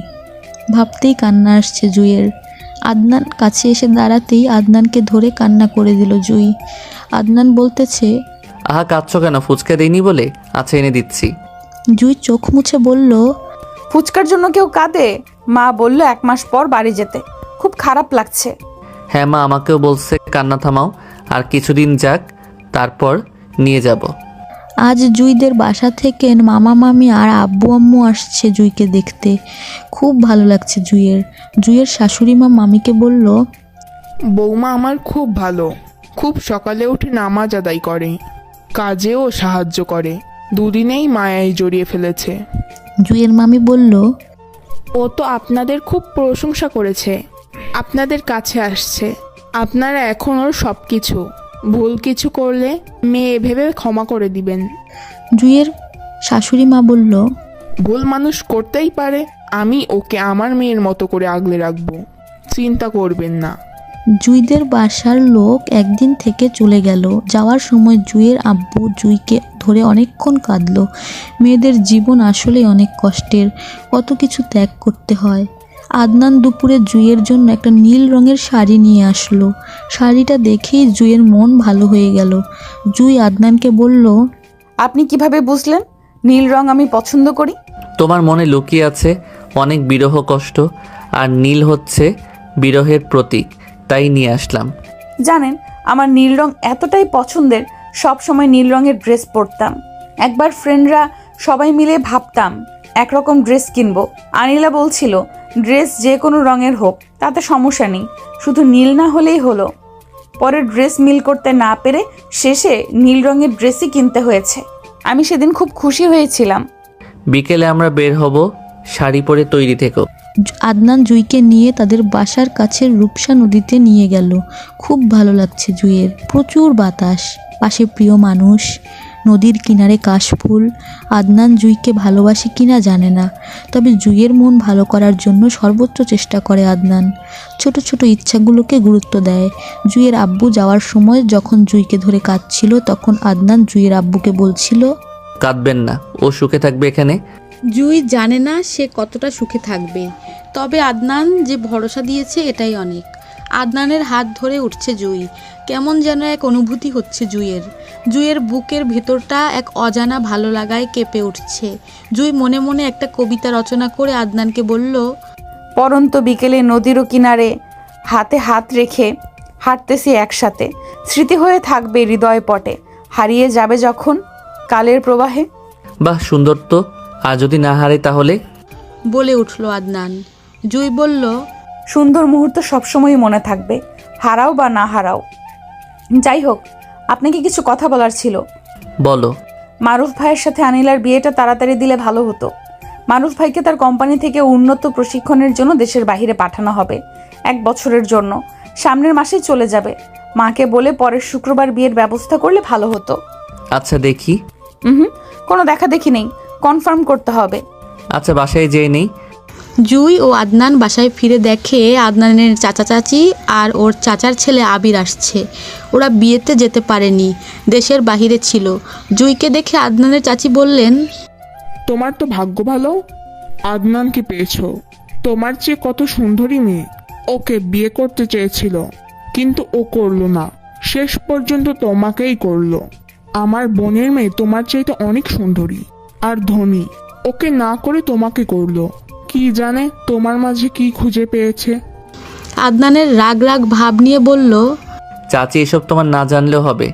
ভাবতেই কান্না আসছে জুইয়ের। আদনান কাছে এসে দাঁড়াতেই আদনানকে ধরে কান্না করে দিল জুই। আদনান বলতেছে, আহা, কাঁদছো কেন? ফুচকা দেইনি বলে? আচ্ছা, এনে দিচ্ছি। জুই চোখ মুছে বলল, ফুচকার জন্য কেউ কাঁদে? মা বলল 1 মাস পর বাড়ি যেতে, খুব খারাপ লাগছে। হ্যাঁ মা, আমাকেও বলছে কান্না থামাও, আর কিছুদিন যাক, তারপর নিয়ে যাব। আজ জুইদের বাসা থেকে মামা মামি আর আব্বু আম্মু আসছে জুইকে দেখতে। খুব ভালো লাগছে জুইয়ের। জুইয়ের শাশুড়ি মা মামিকে বলল, বৌমা আমার খুব ভালো, খুব সকালে উঠে নামাজ আদায় করে, কাজেও সাহায্য করে। 2 দিনেই মায়ায় জড়িয়ে ফেলেছে। জুইয়ের মামি বলল, ও তো আপনাদের খুব প্রশংসা করেছে, আপনাদের কাছে আসছে। আপনারা এখন ওর সব কিছু, ভুল কিছু করলে মেয়ে ভেবে ক্ষমা করে দিবেন। জুইয়ের শাশুড়ি মা বলল, ভুল মানুষ করতেই পারে, আমি ওকে আমার মেয়ের মতো করে আগলে রাখবো, চিন্তা করবেন না। জুইদের বাসার লোক একদিন থেকে চলে গেল। যাওয়ার সময় জুইয়ের আব্বু জুইকে ধরে অনেকক্ষণ কাঁদলো। মেয়েদের জীবন আসলেই অনেক কষ্টের, কত কিছু ত্যাগ করতে হয়। আদনান দুপুরে জুইয়ের জন্য একটা নীল রঙের শাড়ি নিয়ে আসলো। শাড়িটা দেখেই জুইয়ের মন ভালো হয়ে গেল। জুই আদনানকে বলল, আপনি কিভাবে বুঝলেন নীল রং আমি পছন্দ করি? তোমার মনে লুকিয়ে আছে অনেক বিরহ কষ্ট, আর নীল হচ্ছে বিরহের প্রতীক, তাই নিয়ে আসলাম। জানেন, আমার নীল রং এতটাই পছন্দের, সব সময় নীল রঙের ড্রেস পরতাম। একবার ফ্রেন্ডরা সবাই মিলে ভাবতাম একরকম ড্রেস কিনবো। আনিলা বলছিল ড্রেস যে কোনো রঙের হোক তাতে সমস্যা নেই, শুধু নীল না হলেই হলো। পরে ড্রেস মিল করতে না পেরে শেষে নীল রঙের ড্রেসই কিনতে হয়েছে। আমি সেদিন খুব খুশি হয়েছিলাম। বিকেলে আমরা বের হব, শাড়ি পরে তৈরি থেকো। আদনান জুইকে নিয়ে তাদের বাসার কাছের রূপসা নদীতে নিয়ে গেল। খুব ভালো লাগছে জুইয়ের, প্রচুর বাতাস, পাশে প্রিয় মানুষ, নদীর কিনারে কাশফুল। আদনান জুইকে ভালোবাসে কিনা জানে না, তবে জুইয়ের মন ভালো করার জন্য সর্বোচ্চ চেষ্টা করে আদনান। ছোট ছোট ইচ্ছাগুলোকে গুরুত্ব দেয়। জুইয়ের আব্বু যাওয়ার সময় যখন জুইকে ধরে কাঁদছিল, তখন আদনান জুইয়ের আব্বুকে বলছিল, কাঁদবেন না, ও সুখে থাকবে এখানে। জুই জানে না সে কতটা সুখে থাকবে, তবে আদনান যে ভরসা দিয়েছে এটাই অনেক। আদনানের হাত ধরে উঠছে জুই, কেমন যেন এক অনুভূতি হচ্ছে জুইয়ের। জুইয়ের বুকের ভেতরটা এক অজানা ভালো লাগায় কেঁপে উঠছে। জুই মনে মনে একটা কবিতা রচনা করে আদনানকে বলল, পরন্ত বিকেলে নদীরও কিনারে হাতে হাত রেখে হাঁটতেছি একসাথে, স্মৃতি হয়ে থাকবে হৃদয় পটে, হারিয়ে যাবে যখন কালের প্রবাহে। বাহ, সুন্দর তো। আর যদি না হারে তাহলে? বলে উঠল আদনান। জুই বলল, সুন্দর মুহূর্ত সবসময়ই মনে থাকবে, হারাও বা না হারাও। যাই হোক, আপনাকে কিছু কথা বলার ছিল। বলো। মারুফ ভাইয়ের সাথে আনিলার বিয়েটা তাড়াতাড়ি দিলে ভালো হতো। মারুফ ভাইকে তার কোম্পানি থেকে উন্নত প্রশিক্ষণের জন্য দেশের বাইরে পাঠানো হবে 1 বছরের জন্য। সামনের মাসেই চলে যাবে। মাকে বলে পরের শুক্রবার বিয়ের ব্যবস্থা করলে ভালো হতো। আচ্ছা, দেখি। কোনো দেখা দেখি নেই, কনফার্ম করতে হবে। আচ্ছা, বাসায় যেয়ে নেই। জুই ও আদনান বাসায় ফিরে দেখে আদনানের চাচা চাচি আর ওর চাচার ছেলে আবির আসছে। ওরা বিয়েতে যেতে পারেনি, দেশের বাহিরে ছিল। জুইকে দেখে আদনানের চাচি বললেন, তোমার তো ভাগ্য ভালো, আদনানকে পেয়েছো। তোমার চেয়ে কত সুন্দরী মেয়ে। ওকে বিয়ে করতে চেয়েছিল, কিন্তু ও করলো না, শেষ পর্যন্ত তোমাকেই করলো। আমার বোনের মেয়ে তোমার চাইতে অনেক সুন্দরী আর ধনী, ওকে না করে তোমাকে করলো। কি জানে তোমার মাঝে কি খুঁজে পেয়েছে। আদনানের রাগ রাগ ভাব নিয়ে বলল, চাচি, এসব তোমার না জানলেও হবে।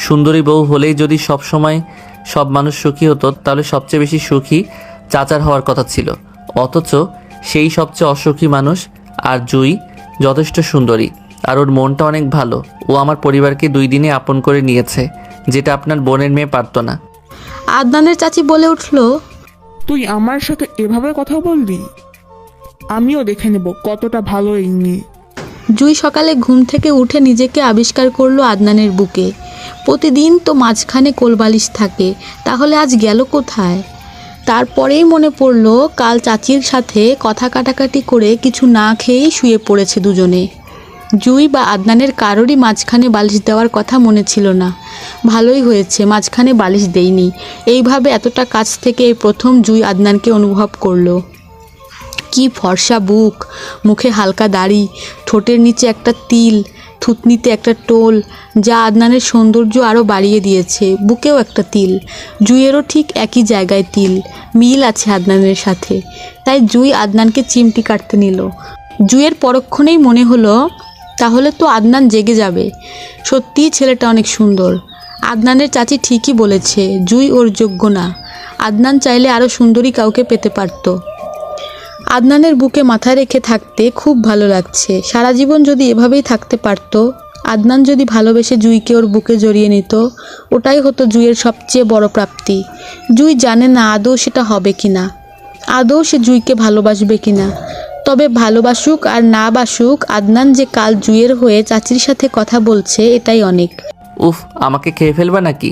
সুন্দরী বউ হলেই যদি সব সময় সব মানুষ সুখী হতো, তাহলে সবচেয়ে বেশি সুখী চাচার হওয়ার কথা ছিল। অথচ সেই সবচেয়ে অসুখী মানুষ। আর জুই যথেষ্ট সুন্দরী, আর ওর মনটা অনেক ভালো। ও আমার পরিবারকে 2 দিনে আপন করে নিয়েছে, যেটা আপনার বোনের মেয়ে পারত না। আদনানের চাচি বলে উঠল, তুই আমার সাথে এভাবে কথা বললি? আমিও দেখে নেব কতটা ভালো এই মেয়ে। জুই সকালে ঘুম থেকে উঠে নিজেকে আবিষ্কার করলো আদনানের বুকে। প্রতিদিন তো মাঝখানে কোলবালিশ থাকে, তাহলে আজ গেল কোথায়? তারপরেই মনে পড়ল কাল চাচির সাথে কথা কাটাকাটি করে কিছু না খেয়েই শুয়ে পড়েছে দুজনে। জুই বা আদনানের কারোরই মাঝখানে বালিশ দেওয়ার কথা মনে ছিল না। ভালোই হয়েছে মাঝখানে বালিশ দেইনি। এইভাবে এতটা কাছ থেকে এই প্রথম জুই আদনানকে অনুভব করলো। কি ফর্সা বুক, মুখে হালকা দাড়ি, ঠোঁটের নিচে একটা তিল, থুতনিতে একটা টোল, যা আদনানের সৌন্দর্য আরও বাড়িয়ে দিয়েছে। বুকেও একটা তিল, জুইয়েরও ঠিক একই জায়গায় তিল, মিল আছে আদনানের সাথে। তাই জুই আদনানকে চিমটি কাটতে নিল। জুইয়ের পরক্ষণেই মনে হলো তাহলে তো আদনান জেগে যাবে। সত্যিই ছেলেটা অনেক সুন্দর। আদনানের চাচি ঠিকই বলেছে, জুই ওর যোগ্য না। আদনান চাইলে আরও সুন্দরী কাউকে পেতে পারত। আদনানের বুকে মাথা রেখে থাকতে খুব ভালো লাগছে। সারা জীবন যদি এভাবেই থাকতে পারতো, আদনান যদি ভালোবেসে জুইকে ওর বুকে জড়িয়ে নিত, ওটাই হতো জুইয়ের সবচেয়ে বড় প্রাপ্তি। জুই জানে না আদৌ সেটা হবে কিনা, আদৌ সে জুইকে ভালোবাসবে কিনা। তবে ভালোবাসুক আর না বাসুক, আদনান যে কাল জুইয়ের হয়ে চাচির সাথে কথা বলছে এটাই অনেক। উফ, আমাকে খেয়ে ফেলবা নাকি?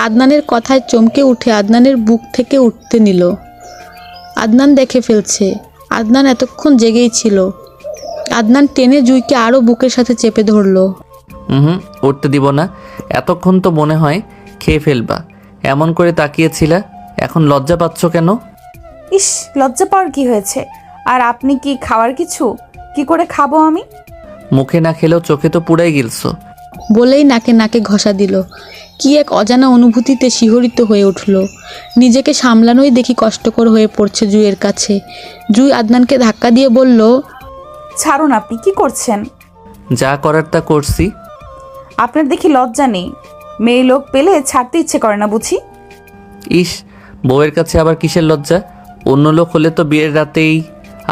আদনানের কথায় চমকে উঠে আদনানের বুক থেকে উঠতে নিল। আদনান দেখে ফেলছে। আদনান এতক্ষণ জেগেই ছিল। আদনান টেনে জুইকে আরও বুকের সাথে চেপে ধরলো। হুম, উঠতে দিব না। এতক্ষণ তো মনে হয় খেয়ে ফেলবা, এমন করে তাকিয়েছিলা, এখন লজ্জা পাচ্ছ কেন? ইস, লজ্জা পাওয়ার কি হয়েছে? আর আপনি কি খাওয়ার কিছু? কি করে খাবো আমি? মুখে না খেলেও চোখে তো পুরাই গিলছো। বলেই নাকে নাকে ঘষা দিল। কি এক অজানা অনুভূতিতে শিহরিত হয়ে উঠল। নিজেকে সামলানোই দেখি কষ্টকর হয়ে পড়ছে জুইয়ের কাছে। জুই আদনানকে ধাক্কা দিয়ে বলল, ছাড়ুন, আপনি কি করছেন? যা করার তা করছি। আপনার দেখি লজ্জা নেই। মেয়ে লোক পেলে ছাড়তে ইচ্ছে করে না বুঝি? ইস, বউয়ের কাছে আবার কিসের লজ্জা? অন্য লোক হলে তো বিয়ের রাতেই।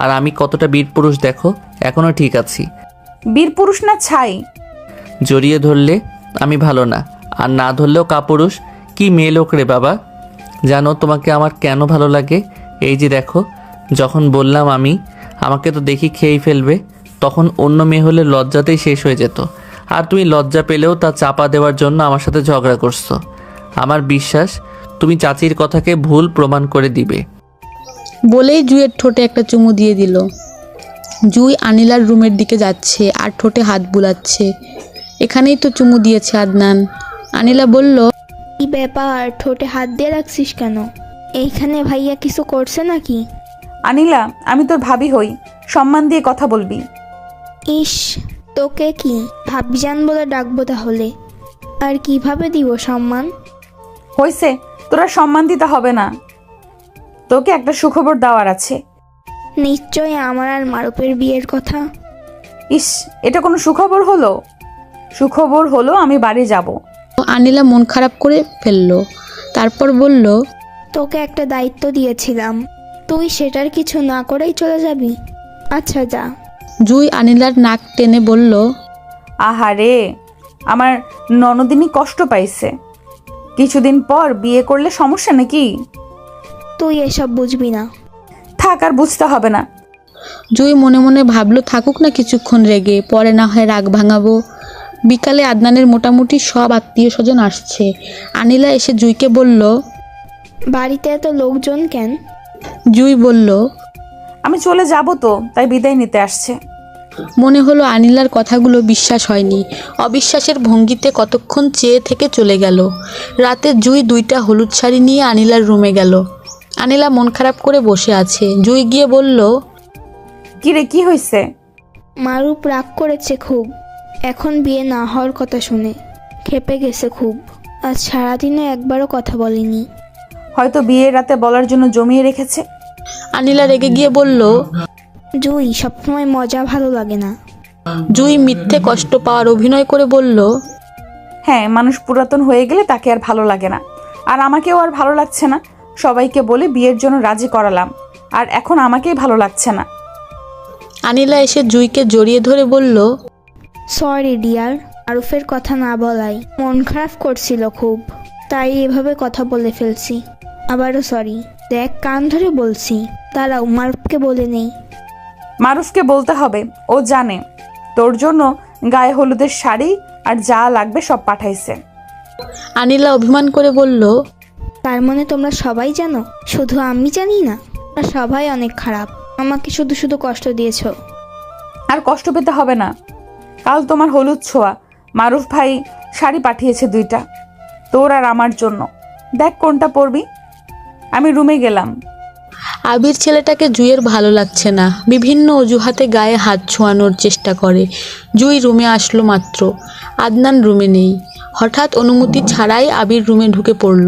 আর আমি কতটা বীর পুরুষ দেখো, এখনো ঠিক আছি। বীর পুরুষ না ছাই? জড়িয়ে ধরলে আমি ভালো না, আর না ধরলেও কাপুরুষ। কি মেয়ে লোক রে বাবা। জানো তোমাকে আমার কেন ভালো লাগে? এই যে দেখো, যখন বললাম আমাকে তো দেখি খেয়েই ফেলবে, তখন অন্য মেয়ে হলে লজ্জাতেই শেষ হয়ে যেত। আর তুমি লজ্জা পেলেও তা চাপা দেওয়ার জন্য আমার সাথে ঝগড়া করছো। আমার বিশ্বাস তুমি চাচির কথাকে ভুল প্রমাণ করে দিবে। বলেই জুইয়ের ঠোঁটে একটা চুমু দিয়ে দিল। জুই আনিলার রুমের দিকে যাচ্ছে আর ঠোঁটে হাত বুলাচ্ছে। এখানেই তো চুমু দিয়েছে আদনান। আনিলা বলল, কি ব্যাপার, ঠোঁটে হাত দিয়ে রাখছিস কেন? এইখানে ভাইয়া কিছু করছে নাকি? আনিলা, আমি তোর ভাবি হই, সম্মান দিয়ে কথা বলবি। ইস, তোকে কি ভাবজান বলে ডাকবো তাহলে? আর কিভাবে দিব সম্মান? হয়েছে, তোরা সম্মান দিতে হবে না। তোকে একটা সুখবর দেওয়ার আছে। নিশ্চয়ই আমার আর মারুপের বিয়ের কথা। ইস, এটা কোনো সুখবর হলো? সুখবর হলো আমি বাড়ি যাব। আনিলা মন খারাপ করে ফেলল। তারপর বলল, তোকে একটা দায়িত্ব দিয়েছিলাম, তুই সেটার কিছু না করেই চলে যাবি? আচ্ছা যা। জুই আনিলার নাক টেনে বলল, আহারে, আমার ননদিনী কষ্ট পাইছে। কিছুদিন পর বিয়ে করলে সমস্যা নাকি? তুই এসব বুঝবি না। থাক, আর বুঝতে হবে না। জুই মনে মনে ভাবলো থাকুক না কিছুক্ষণ রেগে, পরে না হয় রাগ ভাঙাবো। বিকালে আদনানের মোটামুটি সব আত্মীয় স্বজন আসছে। আনিলা এসে জুইকে বলল, বাড়িতে এত লোকজন কেন? জুই বলল, আমি চলে যাব তো, তাই বিদায় নিতে আসছে। মনে হলো আনিলার কথাগুলো বিশ্বাস হয়নি। অবিশ্বাসের ভঙ্গিতে কতক্ষণ চেয়ে থেকে চলে গেল। রাতে জুই 2টা হলুদ শাড়ি নিয়ে আনিলার রুমে গেল। আনিলা মন খারাপ করে বসে আছে। জুই গিয়ে বলল, কি রে, কি হয়েছে? মারুপ রাগ করেছে খুব, এখন বিয়ে না হওয়ার কথা শুনে ক্ষেপে গেছে খুব। আজ সারাদিনে একবারও কথা বলেনি। হয়তো বিয়ের রাতে বলার জন্য জমিয়ে রেখেছে। আনিলা রেগে গিয়ে বলল, জুই, সবসময় মজা ভালো লাগে না। জুই মিথ্যে কষ্ট পাওয়ার অভিনয় করে বলল, হ্যাঁ, মানুষ পুরাতন হয়ে গেলে তাকে আর ভালো লাগে না। আর আমাকেও আর ভালো লাগছে না। সবাইকে বলে বিয়ের জন্য রাজি করালাম, আর এখন আমাকেই ভালো লাগছে না। আনিলা এসে জুইকে জড়িয়ে ধরে বলল, সরি ডিয়ার, মারুফের কথা না বলাই মন খারাপ করছিল খুব, তাই এভাবে কথা বলে ফেলছি। আবারও সরি। দেখ, কান ধরে বলছি, দাঁড়াও, মারুফকে বলে নেই। মারুফকে বলতে হবে, ও জানে। তোর জন্য গায়ে হলুদের শাড়ি আর যা লাগবে সব পাঠাইছে। আনিলা অভিমান করে বলল, তার মানে তোমরা সবাই জানো, শুধু আমি জানি না? তোমরা সবাই অনেক খারাপ, আমাকে শুধু শুধু কষ্ট দিয়েছো। আর কষ্ট পেতে হবে না। কাল তোমার হলুদ ছোঁয়া, মারুফ ভাই শাড়ি পাঠিয়েছে 2টা, তোর আর আমার জন্য। দেখ কোনটা পরবি। আমি রুমে গেলাম। আবির ছেলেটাকে জুইয়ের ভালো লাগছে না। বিভিন্ন অজুহাতে গায়ে হাত ছোঁয়ানোর চেষ্টা করে। জুই রুমে আসলো মাত্র আদনান রুমে নেই। হঠাৎ অনুমতি ছাড়াই আবির রুমে ঢুকে পড়ল।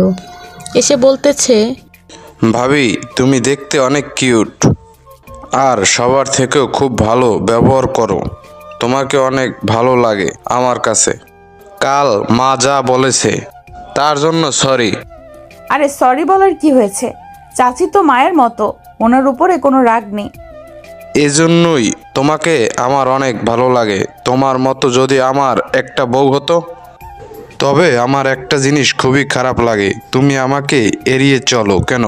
এসে বলতেছে, ভাবি, তুমি দেখতে অনেক কিউট, আর সবার থেকেও খুব ভালো ব্যবহার করো। তোমাকে অনেক ভালো লাগে আমার কাছে। কাল মা যা বলেছে তার জন্য সরি। আরে সরি বলার কি হয়েছে? চাচি তো মায়ের মতো, ওনার উপরে কোনো রাগ নেই। এজন্যই তোমাকে আমার অনেক ভালো লাগে। তোমার মতো যদি আমার একটা বউ হতো। তবে আমার একটা জিনিস খুবই খারাপ লাগে, তুমি আমাকে এড়িয়ে চলো কেন?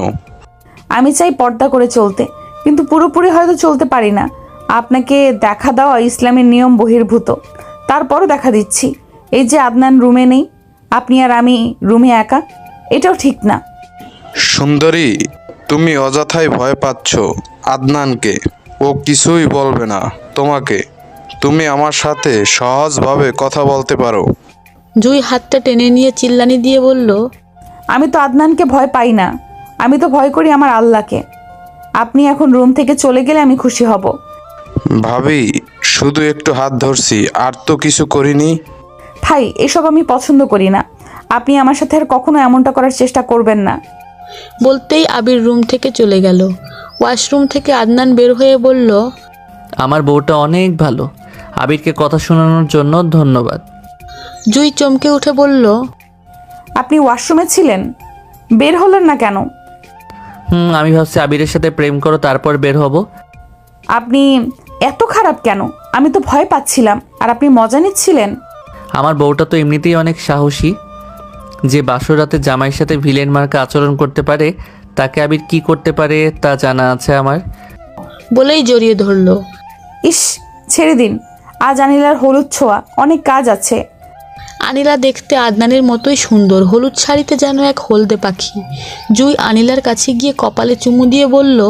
আমি চাই পর্দা করে চলতে, কিন্তু পুরোপুরি হয়তো চলতে পারি না। আপনাকে দেখা দেওয়া ইসলামের নিয়ম বহির্ভূত, তারপরও দেখা দিচ্ছি। এই যে আদনান রুমে নেই, আপনি আর আমি রুমে একা, এটাও ঠিক না। সুন্দরী, তুমি অযথাই ভয় পাচ্ছ আদনানকে। ও কিছুই বলবে না তোমাকে। তুমি আমার সাথে সহজভাবে কথা বলতে পারো। জুই হাতটা টেনে নিয়ে চিল্লানি দিয়ে বলল, আমি তো আদনানকে ভয় পাই না, আমি তো ভয় করি আমার আল্লাহকে। আপনি এখন রুম থেকে চলে গেলে আমি খুশি হব। ভাবি, শুধু একটু হাত ধরছি, আর তো কিছু করিনি। ভাই, এসব আমি পছন্দ করি না। আপনি আমার সাথে আর কখনো এমনটা করার চেষ্টা করবেন না। বলতেই আবির রুম থেকে চলে গেল। ওয়াশরুম থেকে আদনান বের হয়ে বলল, আমার বউটা অনেক ভালো। আবিরকে কথা শোনানোর জন্য ধন্যবাদ। জুই চমকে উঠে বলল, আপনি ওয়াশরুমে ছিলেন, বের হলেন না কেন? আমি ভাবছি আবিরের সাথে প্রেম করো, তারপর বের হব। আপনি এত খারাপ কেন? আমি তো ভয় পাচ্ছিলাম, আর আপনি মজা নিচ্ছিলেন। আমার বউটা তো এমনিতেই অনেক সাহসী। যে বাসর রাতে জামাইয়ের সাথে ভিলেন মার্কা আচরণ করতে পারে, তাকে আবির কি করতে পারে তা জানা আছে আমার। বলেই জড়িয়ে ধরল। ইস, ছেড়ে দিন, আজ আনিলার হলুদ ছোঁয়া, অনেক কাজ আছে। আনিলা দেখতে আদনানের মতোই সুন্দর, হলুদ শাড়িতে যেন এক হলদে পাখি। জুই আনিলার কাছে গিয়ে কপালে চুমু দিয়ে বলল,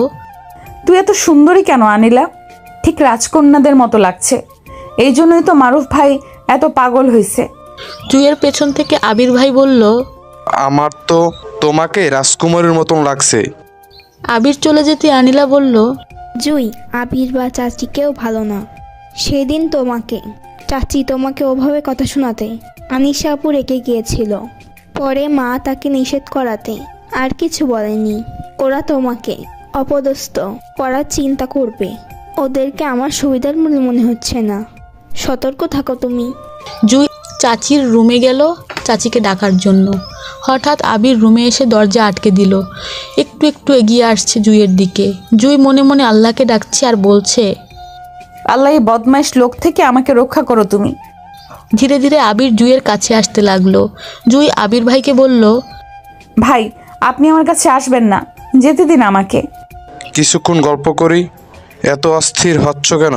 তুই এত সুন্দরী কেন আনিলা? ঠিক রাজকন্যাদের মতো লাগছে। এই জন্যই তো মারুফ ভাই এত পাগল হয়েছে। জুইয়ের পেছন থেকে আবির ভাই বলল, আমার তো তোমাকে রাজকুমারীর মতন লাগছে। আবির চলে যেতে আনিলা বলল, জুই, আবির বা চাচিকেও ভালো না। সেদিন চাচি তোমাকে ওভাবে কথা শোনাতে আনিশা আপু রেগে গিয়েছিল। পরে মা তাকে নিষেধ করাতে আর কিছু বলেনি। ওরা তোমাকে অপদস্থ করার চিন্তা করবে। ওদেরকে আমার সুবিধার মনে হচ্ছে না। সতর্ক থাকো তুমি। জুই চাচির রুমে গেল চাচিকে ডাকার জন্য। হঠাৎ আবির রুমে এসে দরজা আটকে দিল। একটু একটু এগিয়ে আসছে জুইয়ের দিকে। জুই মনে মনে আল্লাহকে ডাকছে আর বলছে, আল্লাহ, এই বদমাইশ লোক থেকে আমাকে রক্ষা করো তুমি। ধীরে ধীরে আবির জুইয়ের কাছে আসতে লাগলো। জুই আবির ভাইকে বলল, ভাই, আপনি আমার কাছে আসবেন না, যেতে দিন আমাকে। কিছুক্ষণ গল্প করি, এত অস্থির হচ্ছ কেন?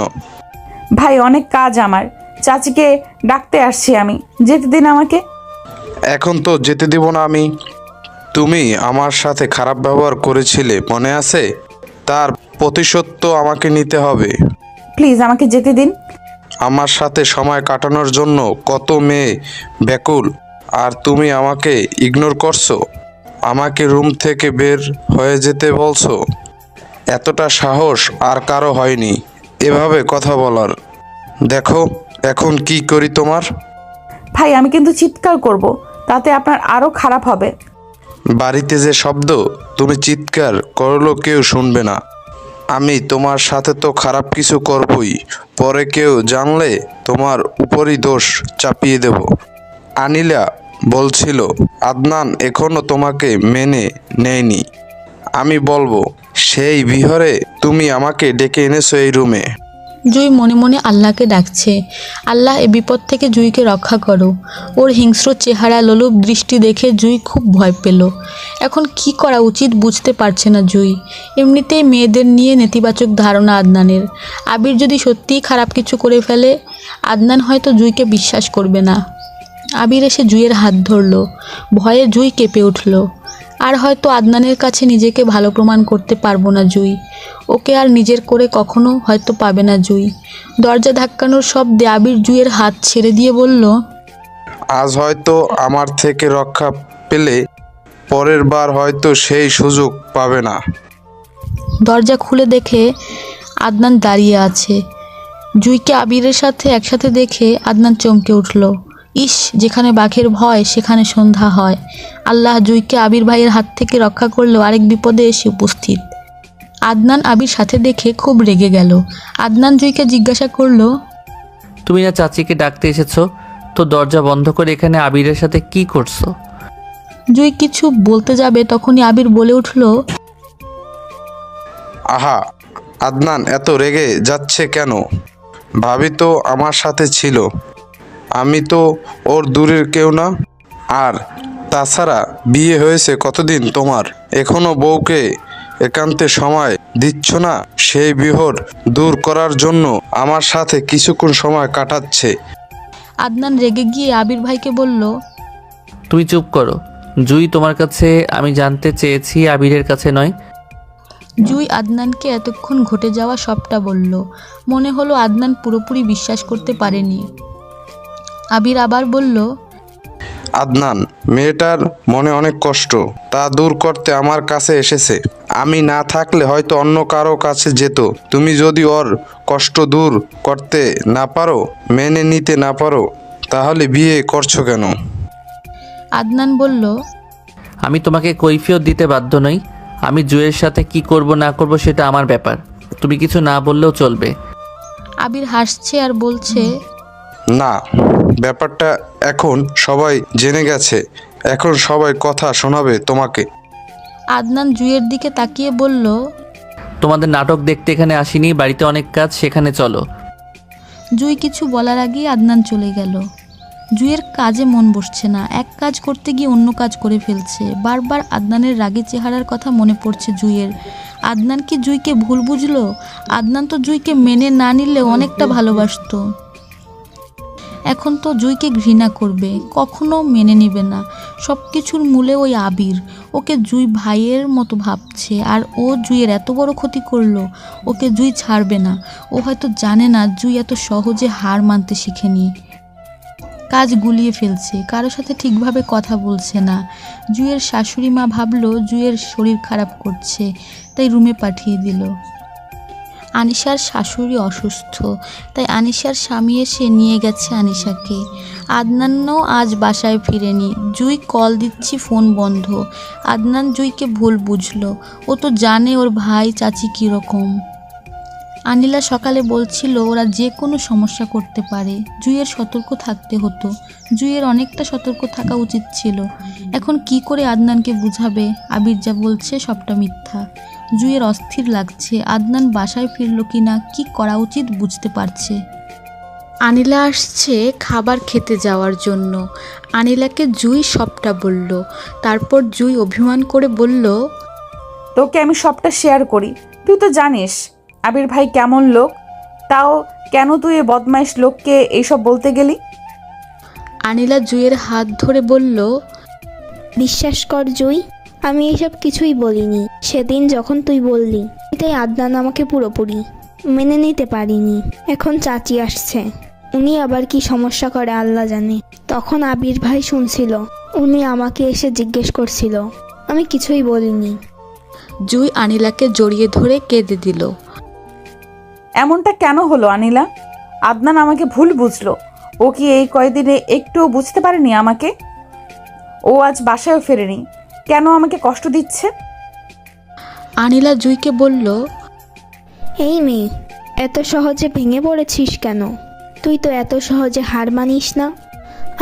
ভাই, অনেক কাজ আমার, চাচিকে ডাকতে আসছি আমি, যেতে দিন আমাকে। এখন তো যেতে দিব না আমি। তুমি আমার সাথে খারাপ ব্যবহার করেছিলে, মনে আছে? তার প্রতিশোধ তো আমাকে নিতে হবে। প্লিজ আমাকে যেতে দিন। আমার সাথে সময় কাটানোর জন্য কত মেয়ে ব্যাকুল, আর তুমি আমাকে ইগনোর করছো, আমাকে রুম থেকে বের হয়ে যেতে বলছো। এতটা সাহস আর কারো হয়নি এভাবে কথা বলার। দেখো এখন কি করি তোমার। ভাই, আমি কিন্তু চিৎকার করব, তাতে আপনার আরো খারাপ হবে। বাড়িতে যে শব্দ, তুমি চিৎকার করলেও কেউ শুনবে না। আমি তোমার সাথে তো খারাপ কিছু করবই, পরে কেউ জানলে তোমার উপরই দোষ চাপিয়ে দেব। আনিলা বলছিল আদনান এখনো তোমাকে মেনে নেয়নি। আমি বলবো সেই বিহরে তুমি আমাকে ডেকে এনেছো এই রুমে। জুই মনে মনে আল্লাহকে ডাকছে, আল্লাহ এ বিপদ থেকে জুইকে রক্ষা করো। ওর হিংস্র চেহারা, লোলুপ দৃষ্টি দেখে জুই খুব ভয় পেল। এখন কি করা উচিত বুঝতে পারছে না জুই। এমনিতেই মেয়েদের নিয়ে নেতিবাচক ধারণা আদনানের। আবির যদি সত্যিই খারাপ কিছু করে ফেলে, আদনান হয়তো জুইকে বিশ্বাস করবে না। আবির এসে জুইয়ের হাত ধরল। ভয়ে জুই কেঁপে উঠল। আর হয়তো আদনানের কাছে নিজেকে ভালো প্রমাণ করতে পারবো না জুই। ওকে আর নিজের করে কখনো হয়তো পাবে না জুই। দরজা ধাক্কানোর শব্দে আবির জুইয়ের হাত ছেড়ে দিয়ে বলল, আজ হয়তো আমার থেকে রক্ষা পেলে পরের বার হয়তো সেই সুযোগ পাবে না। দরজা খুলে দেখে আদনান দাঁড়িয়ে আছে। জুইকে আবিরের সাথে একসাথে দেখে আদনান চমকে উঠল। ইস, যেখানে বাঘের ভয় সেখানে সন্ধ্যা হয়। আল্লাহ জুইকে আবির ভাইয়ের হাত থেকে রক্ষা করলেও আরেক বিপদে এসে উপস্থিত। আদনান আবির সাথে দেখে খুব রেগে গেল। আদনান জুইকে জিজ্ঞাসা করলো, তুমি না চাচিকে ডাকতে এসেছো, তো দরজা বন্ধ করে এখানে আবিরের সাথে কি করছো? জুই কিছু বলতে যাবে তখনই আবির বলে উঠল, আহা, আদনান এত রেগে যাচ্ছে কেন? ভাবি তো আমার সাথে ছিল, আমি তো ওর দূরের কেউ না। আর তাছাড়া বিয়ে হয়েছে কতদিন তোমার, এখনো বউকে একান্তে সময় দিচ্ছ না? সেই বিহর দূর করার জন্য আমার সাথে কিছুক্ষণ সময় কাটাচ্ছে। আদনান রেগে গিয়ে আবির ভাইকে বলল, তুমি চুপ করো। জুই, তোমার কাছে আমি জানতে চেয়েছি, আবিরের কাছে নয়। জুই আদনানকে এতক্ষণ ঘটে যাওয়া সবটা বলল। মনে হলো আদনান পুরোপুরি বিশ্বাস করতে পারেনি। আবির আবার বলল, আদনান, মেয়েটার মনে অনেক কষ্ট, তা দূর করতে আমার কাছে এসেছে। আমি না থাকলে হয়তো অন্য কারো কাছে যেত। তুমি যদি ওর কষ্ট দূর করতে না পারো, মেনে নিতে না পারো, তাহলে বিয়ে করছো কেন? আদনান বলল, আমি তোমাকে কৈফিয়ত দিতে বাধ্য নই। আমি জুয়ের সাথে কি করব না করব সেটা আমার ব্যাপার, তুমি কিছু না বললেও চলবে। আবির হাসছে আর বলছে, না, ব্যাপারটা এখন সবাই জেনে গেছে। এখন সবাই কথা শোনাবে তোমাকে। আদনান জুইয়ের দিকে তাকিয়ে বলল, তোমাদের নাটক দেখতে এখানে আসিনি, বাড়িতে অনেক কাজ, সেখানে চলো। জুই কিছু বলার আগেই আদনান চলে গেল। জুইয়ের কাজে মন বসছে না, এক কাজ করতে গিয়ে অন্য কাজ করে ফেলছে। বারবার আদনানের রাগী চেহারার কথা মনে পড়ছে জুইয়ের। আদনান কি জুইকে ভুল বুঝলো? আদনান তো জুইকে মেনে না নিলে অনেকটা ভালোবাসতো। এখন তো জুইকে ঘৃণা করবে, কখনো মেনে নিবে না। সব কিছুর মূলে ওই আবির। ওকে জুই ভাইয়ের মতো ভাবছে, আর ও জুইয়ের এত বড় ক্ষতি করলো। ওকে জুই ছাড়বে না। ও হয়তো জানে না জুই এত সহজে হার মানতে শিখেনি। কাজ গুলিয়ে ফেলছে, কারোর সাথে ঠিকভাবে কথা বলছে না। জুইয়ের শাশুড়ি মা ভাবলো জুইয়ের শরীর খারাপ করছে, তাই রুমে পাঠিয়ে দিল। আনিশার শাশুড়ি অসুস্থ, তাই আনিশার স্বামী এসে নিয়ে গেছে আনিশাকে। আদনানও আজ বাসায় ফিরেনি। জুই কল দিচ্ছি, ফোন বন্ধ। আদনান জুইকে ভুল বুঝলো। ও তো জানে ওর ভাই চাচি কীরকম। আনিলা সকালে বলছিল ওরা যে কোনো সমস্যা করতে পারে, জুইয়ের সতর্ক থাকতে হতো। জুইয়ের অনেকটা সতর্ক থাকা উচিত ছিল। এখন কি করে আদনানকে বুঝাবে? আবির যা বলছে সবটা মিথ্যা। জুইয়ের অস্থির লাগছে। আদনান বাসায় ফিরল কিনা, কি করা উচিত বুঝতে পারছে। আনিলা আসছে খাবার খেতে যাওয়ার জন্য। আনিলাকে জুই সবটা বলল। তারপর জুই অভিমান করে বলল, তোকে আমি সবটা শেয়ার করি, তুই তো জানিস আবির ভাই কেমন লোক। তাও কেন তুই এ বদমাইশ লোককে এইসব বলতে গেলি? আনিলা জুইয়ের হাত ধরে বলল, বিশ্বাস কর জুই, আমি এসব কিছুই বলিনি। সেদিন যখন তুই বললি, তাই আদনান আমাকে পুরোপুরি মেনে নিতে পারিনি। এখন চাচি আসছে, উনি আবার কি সমস্যা করে আল্লাহ জানে। তখন আবির ভাই শুনছিল, উনি আমাকে এসে জিজ্ঞেস করছিল, আমি কিছুই বলিনি। জুই আনিলাকে জড়িয়ে ধরে কেঁদে দিল। এমনটা কেন হলো আনিলা? আদনান আমাকে ভুল বুঝলো। ও কি এই কয়দিনে একটুও বুঝতে পারেনি আমাকে? ও আজ বাসায়ও ফেরেনি, কেন আমাকে কষ্ট দিচ্ছে? আনিলা জুইকে বলল, এই মেয়ে, এত সহজে ভেঙে পড়েছিস কেন? তুই তো এত সহজে হার মানিস না।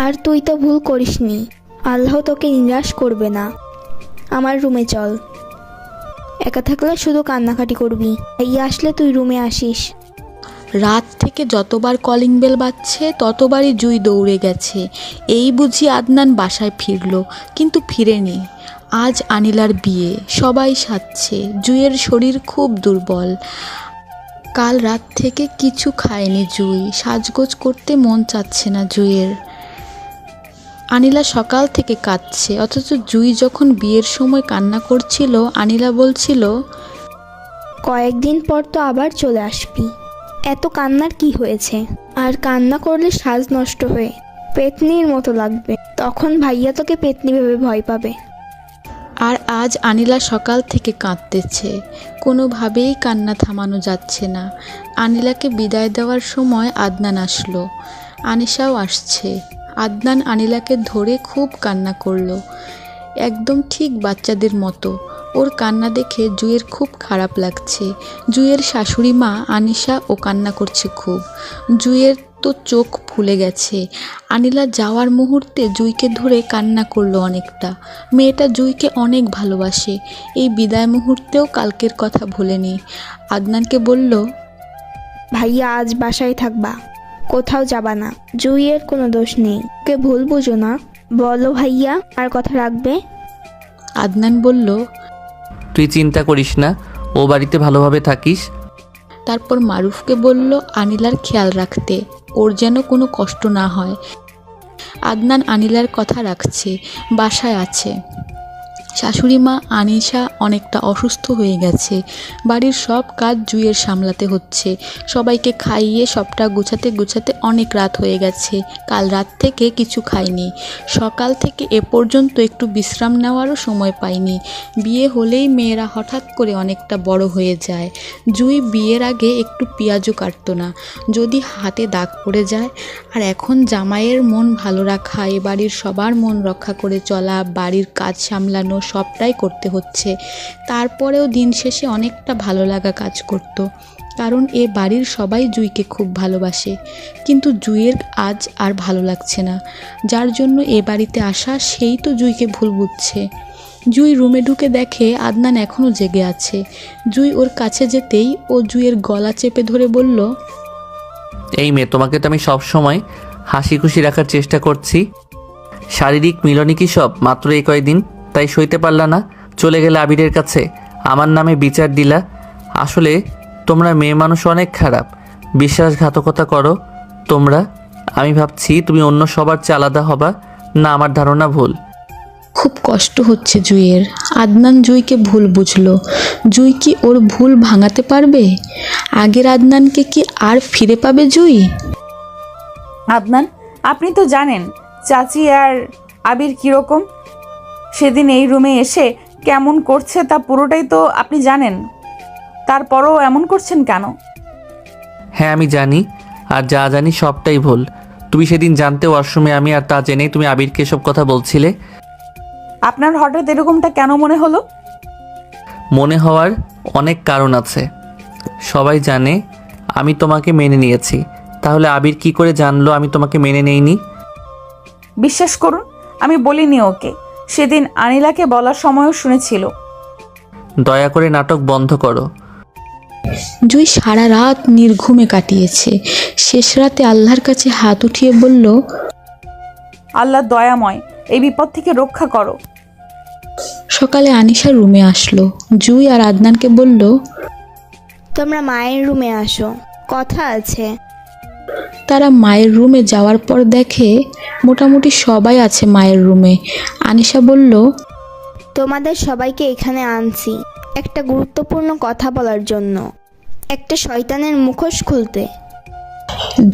আর তুই তো ভুল করিসনি, আল্লাহ তোকে নিরাশ করবে না। আমার রুমে চল। একা থাকলে শুধু কান্নাকাটি করবি। এই আসলে তুই রুমে আসিস। রাত থেকে যতবার কলিং বেল বাজছে ততবারই জুই দৌড়ে গেছে। এই বুঝি আদনান বাসায় ফিরল, কিন্তু ফিরেনি। আজ আনিলার বিয়ে, সবাই সাজছে। জুইয়ের শরীর খুব দুর্বল। কাল রাত থেকে কিছু খায়নি জুই। সাজগোজ করতে মন চাচ্ছে না জুইয়ের। আনিলা সকাল থেকে কাঁদছে, অথচ জুই যখন বিয়ের সময় কান্না করছিল আনিলা বলছিল, কয়েকদিন পর তো আবার চলে আসবি। এত কান্নার কি হয়েছে? আর কান্না করলে সাজ নষ্ট হয়ে পেতনির মতো লাগবে। তখন ভাইয়া তোকে পেতনি ভেবে ভয় পাবে। আর আজ আনিলা সকাল থেকে কাঁদতেছে। কোনোভাবেই কান্না থামানো যাচ্ছে না। আনিলাকে বিদায় দেওয়ার সময় আদনান আসলো। আনিশাও আসছে। আদনান আনিলাকে ধরে খুব কান্না করলো, একদম ঠিক বাচ্চাদের মতো। ওর কান্না দেখে জুইয়ের খুব খারাপ লাগছে। জুইয়ের শাশুড়ি মা আনিশা ও কান্না করছে খুব। জুইয়ের তো চোখ ফুলে গেছে। আনিলা যাওয়ার মুহূর্তে জুইকে ধরে কান্না করলো অনেকটা। মেয়েটা জুইকে অনেক ভালোবাসে। এই বিদায় মুহূর্তেও কালকের কথা ভোলেনি। আদনানকে বলল, ভাইয়া আজ বাসায় থাকবা, কোথাও যাবা না। জুইয়ের কোনো দোষ নেই, ওকে ভুল বুঝো না। বলো ভাইয়া আর কথা রাখবে। আদনান বলল, তুই চিন্তা করিস না, ও বাড়িতে ভালোভাবে থাকিস। তারপর মারুফকে বলল আনিলার খেয়াল রাখতে, ওর যেন কোনো কষ্ট না হয়। আদনান আনিলার কথা রাখছে, বাসায় আছে। শাশুড়ি মা আনিশা অনেকটা অসুস্থ হয়ে গেছে। বাড়ির সব কাজ জুইয়ের সামলাতে হচ্ছে। সবাইকে খাইয়ে সবটা গুছাতে গুছাতে অনেক রাত হয়ে গেছে। কাল রাত থেকে কিছু খাইনি। সকাল থেকে এ পর্যন্ত একটু বিশ্রাম নেওয়ারও সময় পাইনি। বিয়ে হলেই মেয়েরা হঠাৎ করে অনেকটা বড় হয়ে যায়। জুই বিয়ের আগে একটু পেঁয়াজও কাটতো না, যদি হাতে দাগ পড়ে যায়। আর এখন জামাইয়ের মন ভালো রাখা, এ বাড়ির সবার মন রক্ষা করে চলা, বাড়ির কাজ সামলানো সবটাই করতে হচ্ছে। তারপরেও দিন শেষে অনেকটা ভালো লাগা কাজ করত, কারণ এ বাড়ির সবাই জুইকে খুব ভালোবাসে। কিন্তু জুইয়ের আজ আর ভালো লাগছে না। যার জন্য এ বাড়িতে আসা সেই তো জুইকে ভুল বুঝছে। জুই রুমে ঢুকে দেখে আদনান এখনও জেগে আছে। জুই ওর কাছে যেতেই ও জুইয়ের গলা চেপে ধরে বলল, এই মেয়ে, তোমাকে তো আমি সবসময় হাসি খুশি রাখার চেষ্টা করছি। শারীরিক মিলনই কি সব মাত্র এই কয়দিন? তাই সইতে পারলা না, চলে গেলে আবিরের কাছে, আমার নামে বিচার দিলা। আসলে তোমরা মেয়ে মানুষ অনেক খারাপ, বিশ্বাসঘাতকতা করো তোমরা। আমি ভাবছি তুমি অন্য সবার চেয়ে আলাদা হবা। না, আমার ধারণা ভুল। খুব কষ্ট হচ্ছে জুইয়ের। আদনান জুইকে ভুল বুঝলো। জুই কি ওর ভুল ভাঙাতে পারবে? আগের আদনানকে কি আর ফিরে পাবে জুই? আদনান, আপনি তো জানেন চাচি আর আবির কীরকম। সেদিন এই রুমে এসে কেমন করছে তা পুরোটাই তো আপনি জানেন। তারপরও এমন করছেন কেন? হ্যাঁ, আমি জানি, আর যা জানি সবটাই ভুল। তুমি সেদিন জানতে ওয়াশরুমে আমি, আর তা জেনেই তুমি আবিরকে সব কথা বলছিলে। আপনার হঠাৎ এরকমটা কেন মনে হলো? মনে হওয়ার অনেক কারণ আছে। সবাই জানে আমি তোমাকে মেনে নিয়েছি, তাহলে আবির কি করে জানলো আমি তোমাকে মেনে নেইনি? বিশ্বাস করুন, আমি বলিনি ওকে। সেদিন আনিলাকে বলার সময়ও শুনেছিল। দয়া করে নাটক বন্ধ করো। জুই সারা রাত নির্ঘুমে কাটিয়েছে। শেষ রাতে আল্লাহর কাছে হাত উঠিয়ে বলল, আল্লাহ দয়াময়, এই বিপদ থেকে রক্ষা করো। সকালে আনিশা রুমে আসলো। জুই আর আদনানকে বলল, তোমরা মায়ের রুমে আসো, কথা আছে। তারা মায়ের রুমে যাওয়ার পর দেখে মোটামুটি সবাই আছে মায়ের রুমে। আনিশা বলল, তোমাদের সবাইকে এখানে আনছি একটা গুরুত্বপূর্ণ কথা বলার জন্য, একটা শয়তানের মুখোশ খুলতে।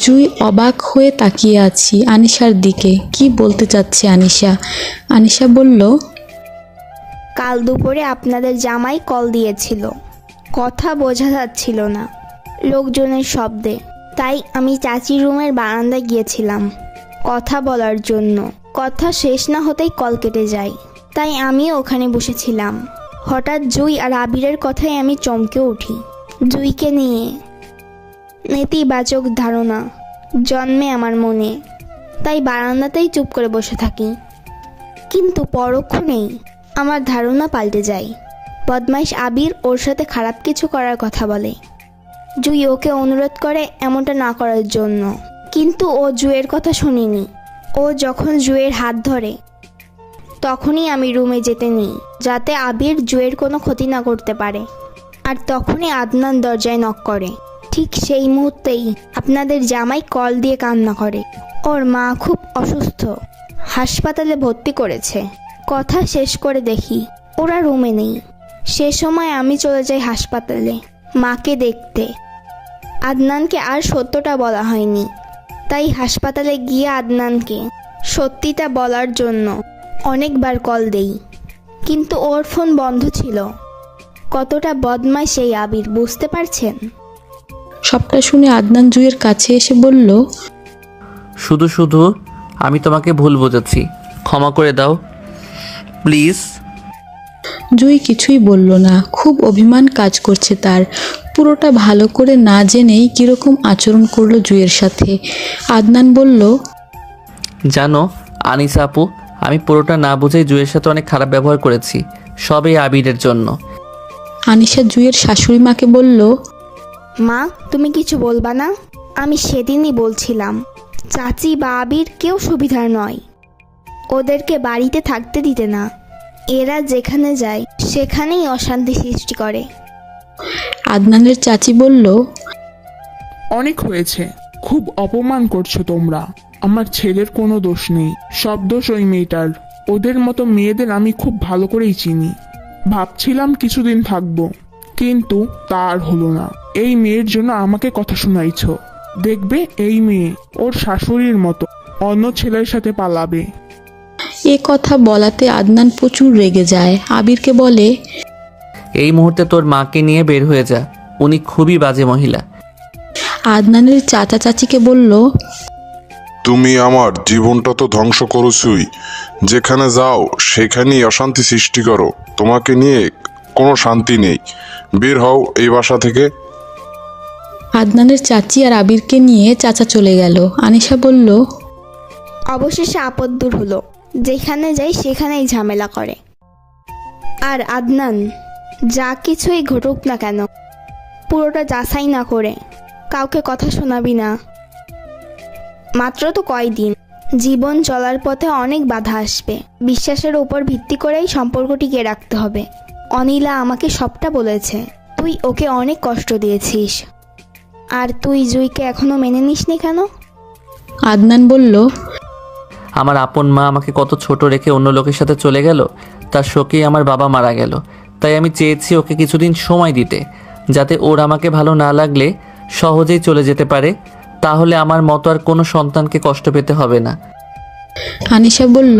জুই অবাক হয়ে তাকিয়ে আছি আনিশার দিকে। কি বলতে চাচ্ছে আনিশা? আনিশা বলল, কাল দুপুরে আপনাদের জামাই কল দিয়েছিল, কথা বোঝা যাচ্ছিল না লোকজনের শব্দে। তাই আমি চাচির রুমের বারান্দায় গিয়েছিলাম কথা বলার জন্য। কথা শেষ না হতেই কল কেটে যায়, তাই আমিও ওখানে বসেছিলাম। হঠাৎ জুই আর আবিরের কথায় আমি চমকে উঠি। জুইকে নিয়ে নেতিবাচক ধারণা জন্মে আমার মনে, তাই বারান্দাতেই চুপ করে বসে থাকি। কিন্তু পরক্ষণেই আমার ধারণা পাল্টে যায়। বদমাইশ আবির ওর সাথে খারাপ কিছু করার কথা বলে। জুই ওকে অনুরোধ করে এমনটা না করার জন্য, কিন্তু ও জুয়ের কথা শুনিনি। ও যখন জুয়ের হাত ধরে তখনই আমি রুমে যেতে নিই, যাতে আবির জুয়ের কোনো ক্ষতি না করতে পারে। আর তখনই আদনান দরজায় নক করে। ঠিক সেই মুহূর্তেই আপনাদের জামাই কল দিয়ে কান্না করে। ওর মা খুব অসুস্থ, হাসপাতালে ভর্তি করেছে। কথা শেষ করে দেখি ওরা রুমে নেই। সে সময় আমি চলে যাই হাসপাতালে মাকে দেখতে। আদনানকে আর সত্যটা বলা হয়নি, তাই হাসপাতালে গিয়ে আদনানকে সত্যিটা বলার জন্য অনেকবার কল দেই, কিন্তু ওর ফোন বন্ধ ছিল। কতটা বদমাই সেই আবির, বুঝতে পারছেন? সবটা শুনে আদনান জুইয়ের কাছে এসে বলল, শুধু শুধু আমি তোমাকে ভুল বুঝেছি, ক্ষমা করে দাও প্লিজ। জুই কিছুই বলল না। খুব অভিমান কাজ করছে তার। পুরোটা ভালো করে না জেনেই কীরকম আচরণ করলো জুইয়ের সাথে। আদনান বলল, জানো আনিসা আপু, আমি পুরোটা না বুঝেই জুয়ের সাথে অনেক খারাপ ব্যবহার করেছি, সব এই আবিরের জন্য। আনিশা জুইয়ের শাশুড়ি মাকে বলল, মা, তুমি কিছু বলবা না? আমি সেদিনই বলছিলাম চাচি বা আবির কেউ সুবিধার নয়, ওদেরকে বাড়িতে থাকতে দিতে না। এরা যেখানে যায় সেখানেই অশান্তি সৃষ্টি করে। আদনানের চাচি বলল, অনেক হয়েছে, খুব অপমান করছো তোমরা। আমার ছেলের কোনো দোষ নেই, সব দোষ ওই মেয়েটার। ওদের মতো মেয়েদের আমি খুব ভালো করেই চিনি। ভাবছিলাম কিছুদিন থাকবো, কিন্তু তার হলো না। এই মেয়ের জন্য আমাকে কথা শোনাইছ। দেখবে এই মেয়ে ওর শাশুড়ির মতো অন্য ছেলের সাথে পালাবে। এ কথা বলাতে আদনান প্রচুর রেগে যায়। আবিরকে বলে, এই মুহূর্তে তোর মাকে নিয়ে বের হয়ে যা, উনি খুবই বাজে মহিলা। আদনানের চাচা চাচিকে বলল, তুমি আমার জীবনটা তো ধ্বংস করছোই। যেখানে যাও সেখানেই অশান্তি সৃষ্টি করো। তোমাকে নিয়ে কোনো শান্তি নেই। বের হও এই বাসা থেকে। আদনানের চাচি আর আবিরকে নিয়ে চাচা চলে গেল। আনিশা বলল, অবশেষে আপদ দূর হলো। যেখানে যাই সেখানেই ঝামেলা করে। আর আদনান, যা কিছুই ঘটুক না কেন, পুরোটা যাচাই না করে কাউকে কথা শোনাবি না। মাত্র তো কয়দিন, জীবন চলার পথে অনেক বাধা আসবে। বিশ্বাসের উপর ভিত্তি করেই সম্পর্ক টিকিয়ে রাখতে হবে। অনিলা আমাকে সবটা বলেছে। তুই ওকে অনেক কষ্ট দিয়েছিস, আর তুই জুইকে এখনো মেনে নিসনি কেন? আদনান বলল, আমার আপন মা আমাকে কত ছোট রেখে অন্য লোকের সাথে চলে গেল। তার শোকেই আমার বাবা মারা গেল। তাই আমি চেয়েছি ওকে কিছুদিন সময় দিতে, যাতে ওর আমাকে ভালো না লাগলে সহজেই চলে যেতে পারে। তাহলে আমার মতো আর কোনো সন্তানকে কষ্ট পেতে হবে না। আনিশা বলল,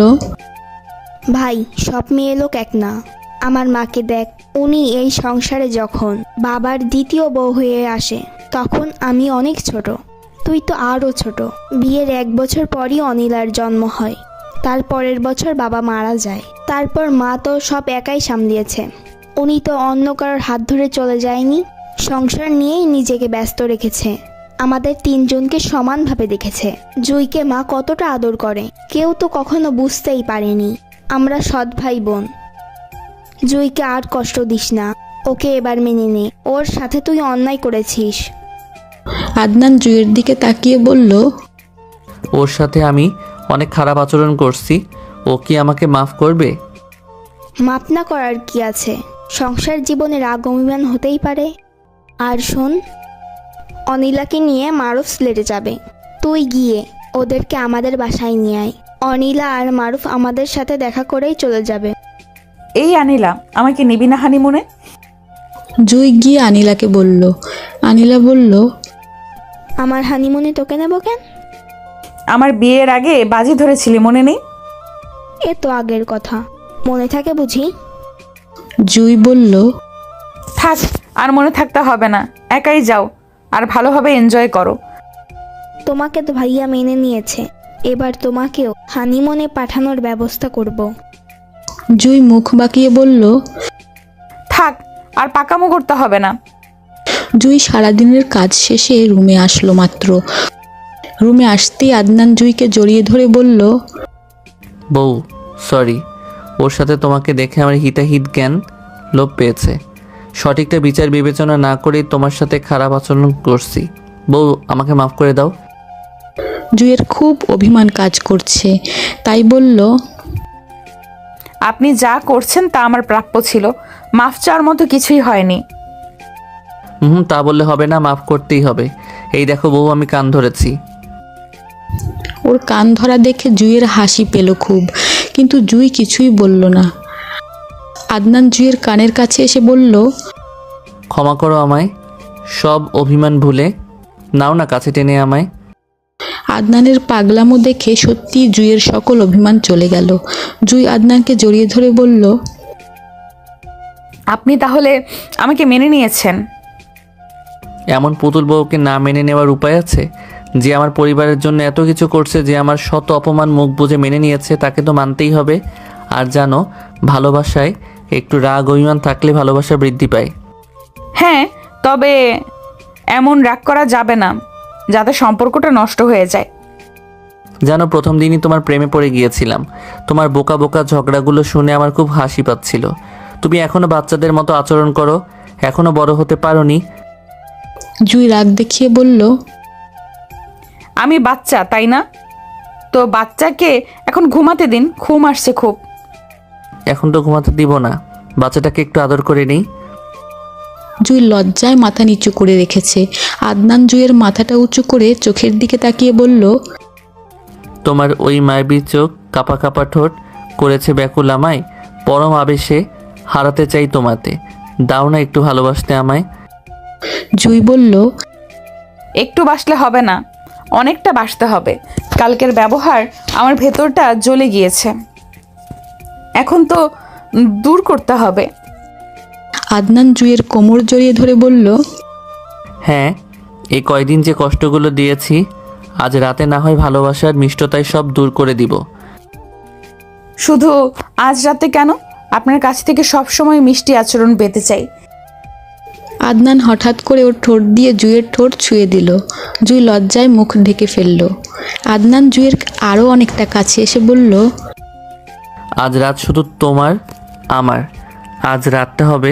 ভাই, সব মেয়ে লোক এক না। আমার মাকে দেখ, উনি এই সংসারে যখন বাবার দ্বিতীয় বউ হয়ে আসে, তখন আমি অনেক ছোট। তুই তো আরও ছোট। বিয়ের 1 বছর পরই অনিলার জন্ম হয়। তার পরের বছর বাবা মারা যায়। তারপর মা তো সব একাই সামলিয়েছে। উনি তো অন্য কারোর হাত ধরে চলে যায়নি। সংসার নিয়েই নিজেকে ব্যস্ত রেখেছে। আমাদের 3 জনকে সমানভাবে দেখেছে। জুইকে মা কতটা আদর করে কেউ তো কখনো বুঝতেই পারেনি। আমরা সৎ ভাই বোন। জুইকে আর কষ্ট দিস না। ওকে এবার মেনে নে। ওর সাথে তুই অন্যায় করেছিস। আদনান জুইয়ের দিকে তাকিয়ে বলল, ওর সাথে আমি অনেক খারাপ আচরণ করছি, ও কি আমাকে মাফ করবে? মাপ না করার কি আছে? সংসার জীবনে রাগ অভিমান হতেই পারে। আর শোন, অনিলাকে নিয়ে মারুফ সিলেটে যাবে। তুই গিয়ে ওদেরকে আমাদের বাসায় নিয়ে আয়। অনিলা আর মারুফ আমাদের সাথে দেখা করেই চলে যাবে। এই আনিলা, আমাকে নিবি না হানিমুনে? জুই গিয়ে আনিলাকে বলল। আনিলা বলল, আমার হানিমুনে তোকে নেব কেন? আমার বিয়ের আগে বাজি ধরেছিলি, মনে নেই? এ তো আগের কথা, মনে থাকে বুঝি? জুই বলল, থাক, আর মনে থাকতে হবে না। একাই যাও আর ভালোভাবে এনজয় করো। তোমাকে তো ভাইয়া মেনে নিয়েছে। এবার তোমাকেও হানিমুনে পাঠানোর ব্যবস্থা করব। জুই মুখ বাঁকিয়ে বলল, থাক, আর পাকামো করতে হবে না। জুই সারাদিনের কাজ শেষে রুমে আসলো মাত্র। রুমে আসতেই আদনান জুইকে জড়িয়ে ধরে বলল, বউ, সরি, ওর সাথে তোমাকে দেখে আমার হিতাহিত জ্ঞান লোপ পেয়েছে। সঠিকটা বিচার বিবেচনা না করেই তোমার সাথে খারাপ আচরণ করছি। বউ, আমাকে মাফ করে দাও। জুইয়ের খুব অভিমান কাজ করছে, তাই বলল, আপনি যা করছেন তা আমার প্রাপ্য ছিল। মাফ চাওয়ার মতো কিছুই হয়নি। তা বললে হবে না, মাফ করতেই হবে। এই দেখো বউ, আমি কান ধরেছি। ওর কান ধরা দেখে জুইয়ের হাসি পেল খুব, কিন্তু জুই কিছুই বলল না। আদনান জুইয়ের কানের কাছে এসে বলল, ক্ষমা করো আমায়, সব অভিমান ভুলে নাও না কাছে টেনে আমায়। আদনানের পাগলামো দেখে সত্যি জুইয়ের সকল অভিমান চলে গেল। জুই আদনানকে জড়িয়ে ধরে বলল, আপনি তাহলে আমাকে মেনে নিয়েছেন? এমন পুতুল বউকে না মেনে নেওয়ার উপায় আছে? যে আমার পরিবারের জন্য এত কিছু করছে, যে আমার শত অপমান মুখ বুজে মেনে নিয়েছে, তাকে তো মানতেই হবে। আর জানো, ভালোবাসায় একটু রাগ অভিমান থাকলে ভালোবাসা বৃদ্ধি পায়। হ্যাঁ, তবে এমন রাগ করা যাবে না যাতে সম্পর্কটা নষ্ট হয়ে যায়। জানো, প্রথম দিনই তোমার প্রেমে পড়ে গিয়েছিলাম। তোমার বোকা বোকা ঝগড়াগুলো শুনে আমার খুব হাসি পাচ্ছিল। তুমি এখনো বাচ্চাদের মতো আচরণ করো, এখনো বড় হতে পারোনি। জুই রাগ দেখিয়ে বলল, আমি বাচ্চা, তাই না? তো বাচ্চাকে এখন ঘুমাতে দিন, ঘুম আসছে খুব। এখন তো ঘুমাতে দিব না, বাচ্চাটাকে একটু আদর করে নিই। জুই লজ্জায় মাথা নিচু করে রেখেছে। আদনান জুইয়ের মাথাটা উঁচু করে চোখের দিকে তাকিয়ে বলল, তোমার ওই মায়াবী চোখ, কাপা কাপা ঠোঁট, করেছে ব্যাকুল আমায়, পরম আবেশে হারাতে চাই তোমাতে, দাও না একটু ভালোবাসতে আমায়। জুই বলল, একটু বাসলে হবে না, অনেকটা বাসতে হবে। কালকের ব্যবহার আমার ভেতরটা জ্বলে গিয়েছে, এখন তো দূর করতে হবে। আদনান জুইয়ের কোমর জড়িয়ে ধরে বলল, হ্যাঁ, এই কয়দিন যে কষ্টগুলো দিয়েছি, আজ রাতে না হয় ভালোবাসার মিষ্টতায় সব দূর করে দিব। শুধু আজ রাতে কেন? আপনার কাছ থেকে সব সময় মিষ্টি আচরণ পেতে চাই। আদনান হঠাৎ করে ওর ঠোঁট দিয়ে জুইয়ের ঠোঁট ছুঁয়ে দিল। জুই লজ্জায় মুখ ঢেকে ফেলল। আদনান জুইয়ের আরও অনেকটা কাছে এসে বলল, আজ রাত শুধু তোমার আমার, আজ রাতটা হবে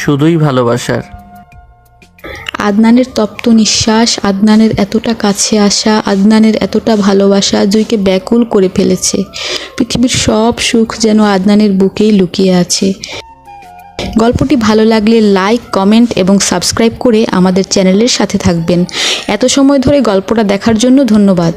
শুধুই ভালোবাসার। আদনানের তপ্ত নিঃশ্বাস, আদনানের এতটা কাছে আসা, আদনানের এতটা ভালোবাসা জুইকে ব্যাকুল করে ফেলেছে। পৃথিবীর সব সুখ যেন আদনানের বুকেই লুকিয়ে আছে। গল্পটি ভালো লাগলে লাইক, কমেন্ট এবং সাবস্ক্রাইব করে আমাদের চ্যানেলের সাথে থাকবেন। এত সময় ধরে গল্পটা দেখার জন্য ধন্যবাদ।